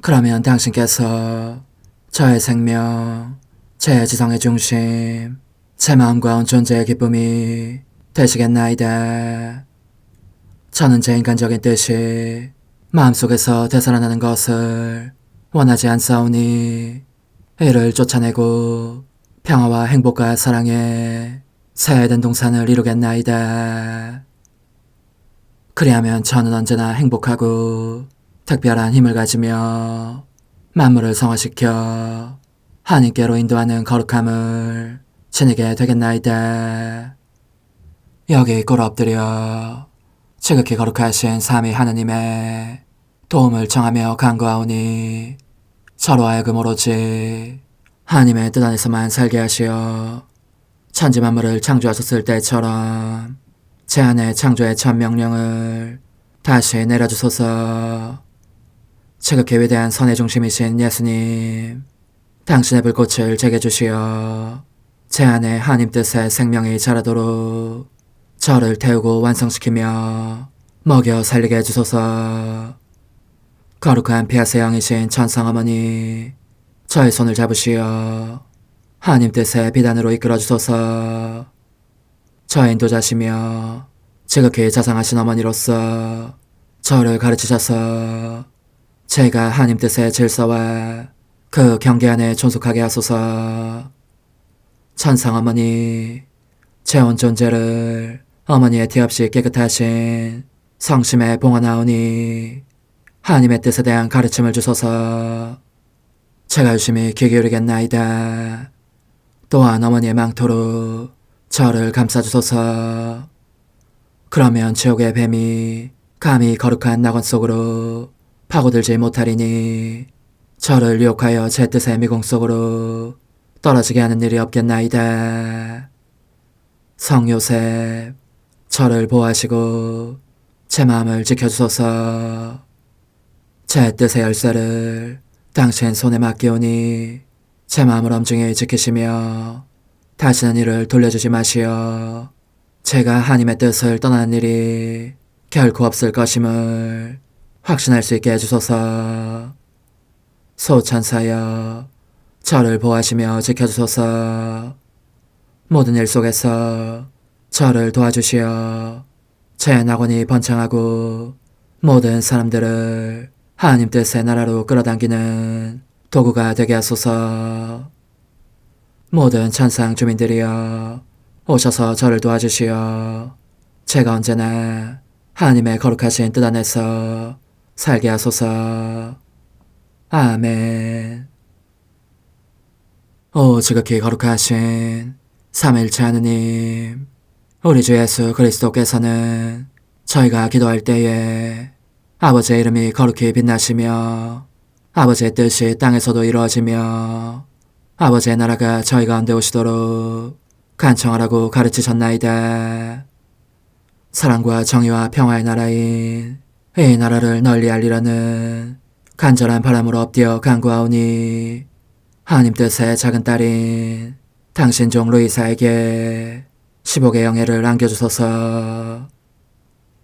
그러면 당신께서 저의 생명, 제 지성의 중심, 제 마음과 온 존재의 기쁨이 되시겠나이다. 저는 제 인간적인 뜻이 마음속에서 되살아나는 것을 원하지 않사오니 이를 쫓아내고 평화와 행복과 사랑의 새해된 동산을 이루겠나이다. 그리하면 저는 언제나 행복하고 특별한 힘을 가지며 만물을 성화시켜 하나님께로 인도하는 거룩함을 지니게 되겠나이다. 여기 꿇어 엎드려 지극히 거룩하신 삼위 하느님의 도움을 청하며 간구하오니 저로 하여금 오로지 하나님의 뜻 안에서만 살게 하시어 천지 만물을 창조하셨을 때처럼 제 안에 창조의 첫 명령을 다시 내려주소서. 지극히 위대한 선의 중심이신 예수님, 당신의 불꽃을 제게 주시어 제 안에 하나님 뜻의 생명이 자라도록 저를 태우고 완성시키며 먹여 살리게 해주소서. 거룩한 피아세 영이신 천상어머니, 저의 손을 잡으시어 하나님 뜻의 비단으로 이끌어주소서. 저의 인도자시며 지극히 자상하신 어머니로서 저를 가르치셔서 제가 하나님 뜻의 질서와 그 경계 안에 존속하게 하소서. 천상어머니, 제 온 존재를 어머니의 티 없이 깨끗하신 성심에 봉헌하오니 하나님의 뜻에 대한 가르침을 주소서. 제가 열심히 귀 기울이겠나이다. 또한 어머니의 망토로 저를 감싸주소서. 그러면 지옥의 뱀이 감히 거룩한 낙원 속으로 파고들지 못하리니 저를 유혹하여 제 뜻의 미궁 속으로 떨어지게 하는 일이 없겠나이다. 성요셉, 저를 보호하시고 제 마음을 지켜주소서. 제 뜻의 열쇠를 당신 손에 맡기오니 제 마음을 엄중히 지키시며 다시는 이를 돌려주지 마시어 제가 하나님의 뜻을 떠나는 일이 결코 없을 것임을 확신할 수 있게 해주소서. 소천사여, 저를 보호하시며 지켜주소서. 모든 일 속에서 저를 도와주시어 제 낙원이 번창하고 모든 사람들을 하나님 뜻의 나라로 끌어당기는 도구가 되게 하소서. 모든 천상 주민들이여, 오셔서 저를 도와주시어 제가 언제나 하나님의 거룩하신 뜻 안에서 살게 하소서. 아멘. 오 지극히 거룩하신 삼위일체 하느님, 우리 주 예수 그리스도께서는 저희가 기도할 때에 아버지의 이름이 거룩히 빛나시며 아버지의 뜻이 땅에서도 이루어지며 아버지의 나라가 저희 가운데 오시도록 간청하라고 가르치셨나이다. 사랑과 정의와 평화의 나라인 이 나라를 널리 알리라는 간절한 바람으로 엎드려 간구하오니 하나님 뜻의 작은 딸인 당신 종 루이사에게 10억의 영예를 안겨주소서.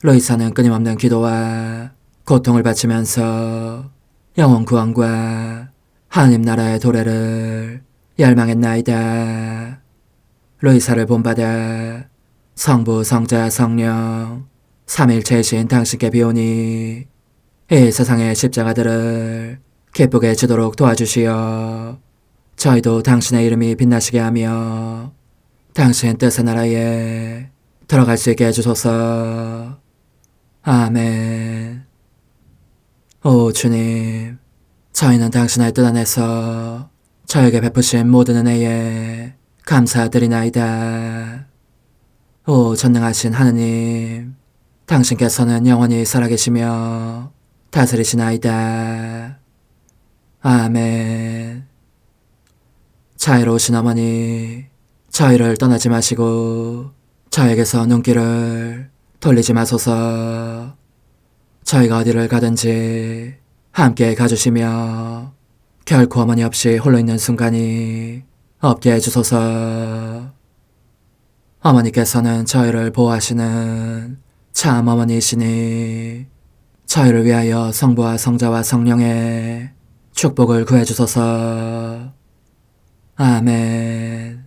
루이사는 끊임없는 기도와 고통을 바치면서 영혼 구원과 하나님 나라의 도래를 열망했나이다. 루이사를 본받아 성부, 성자, 성령 삼일체이신 당신께 비오니 이 세상의 십자가들을 기쁘게 지도록 도와주시어 저희도 당신의 이름이 빛나시게 하며 당신 뜻의 나라에 들어갈 수 있게 해주소서. 아멘. 오 주님, 저희는 당신의 뜻 안에서 저에게 베푸신 모든 은혜에 감사드리나이다. 오 전능하신 하느님, 당신께서는 영원히 살아계시며 다스리시나이다. 아멘. 자애로우신 어머니, 저희를 떠나지 마시고 저에게서 눈길을 돌리지 마소서. 저희가 어디를 가든지 함께 가주시며 결코 어머니 없이 홀로 있는 순간이 없게 해주소서. 어머니께서는 저희를 보호하시는 참 어머니이시니 저희를 위하여 성부와 성자와 성령의 축복을 구해주소서. 아멘.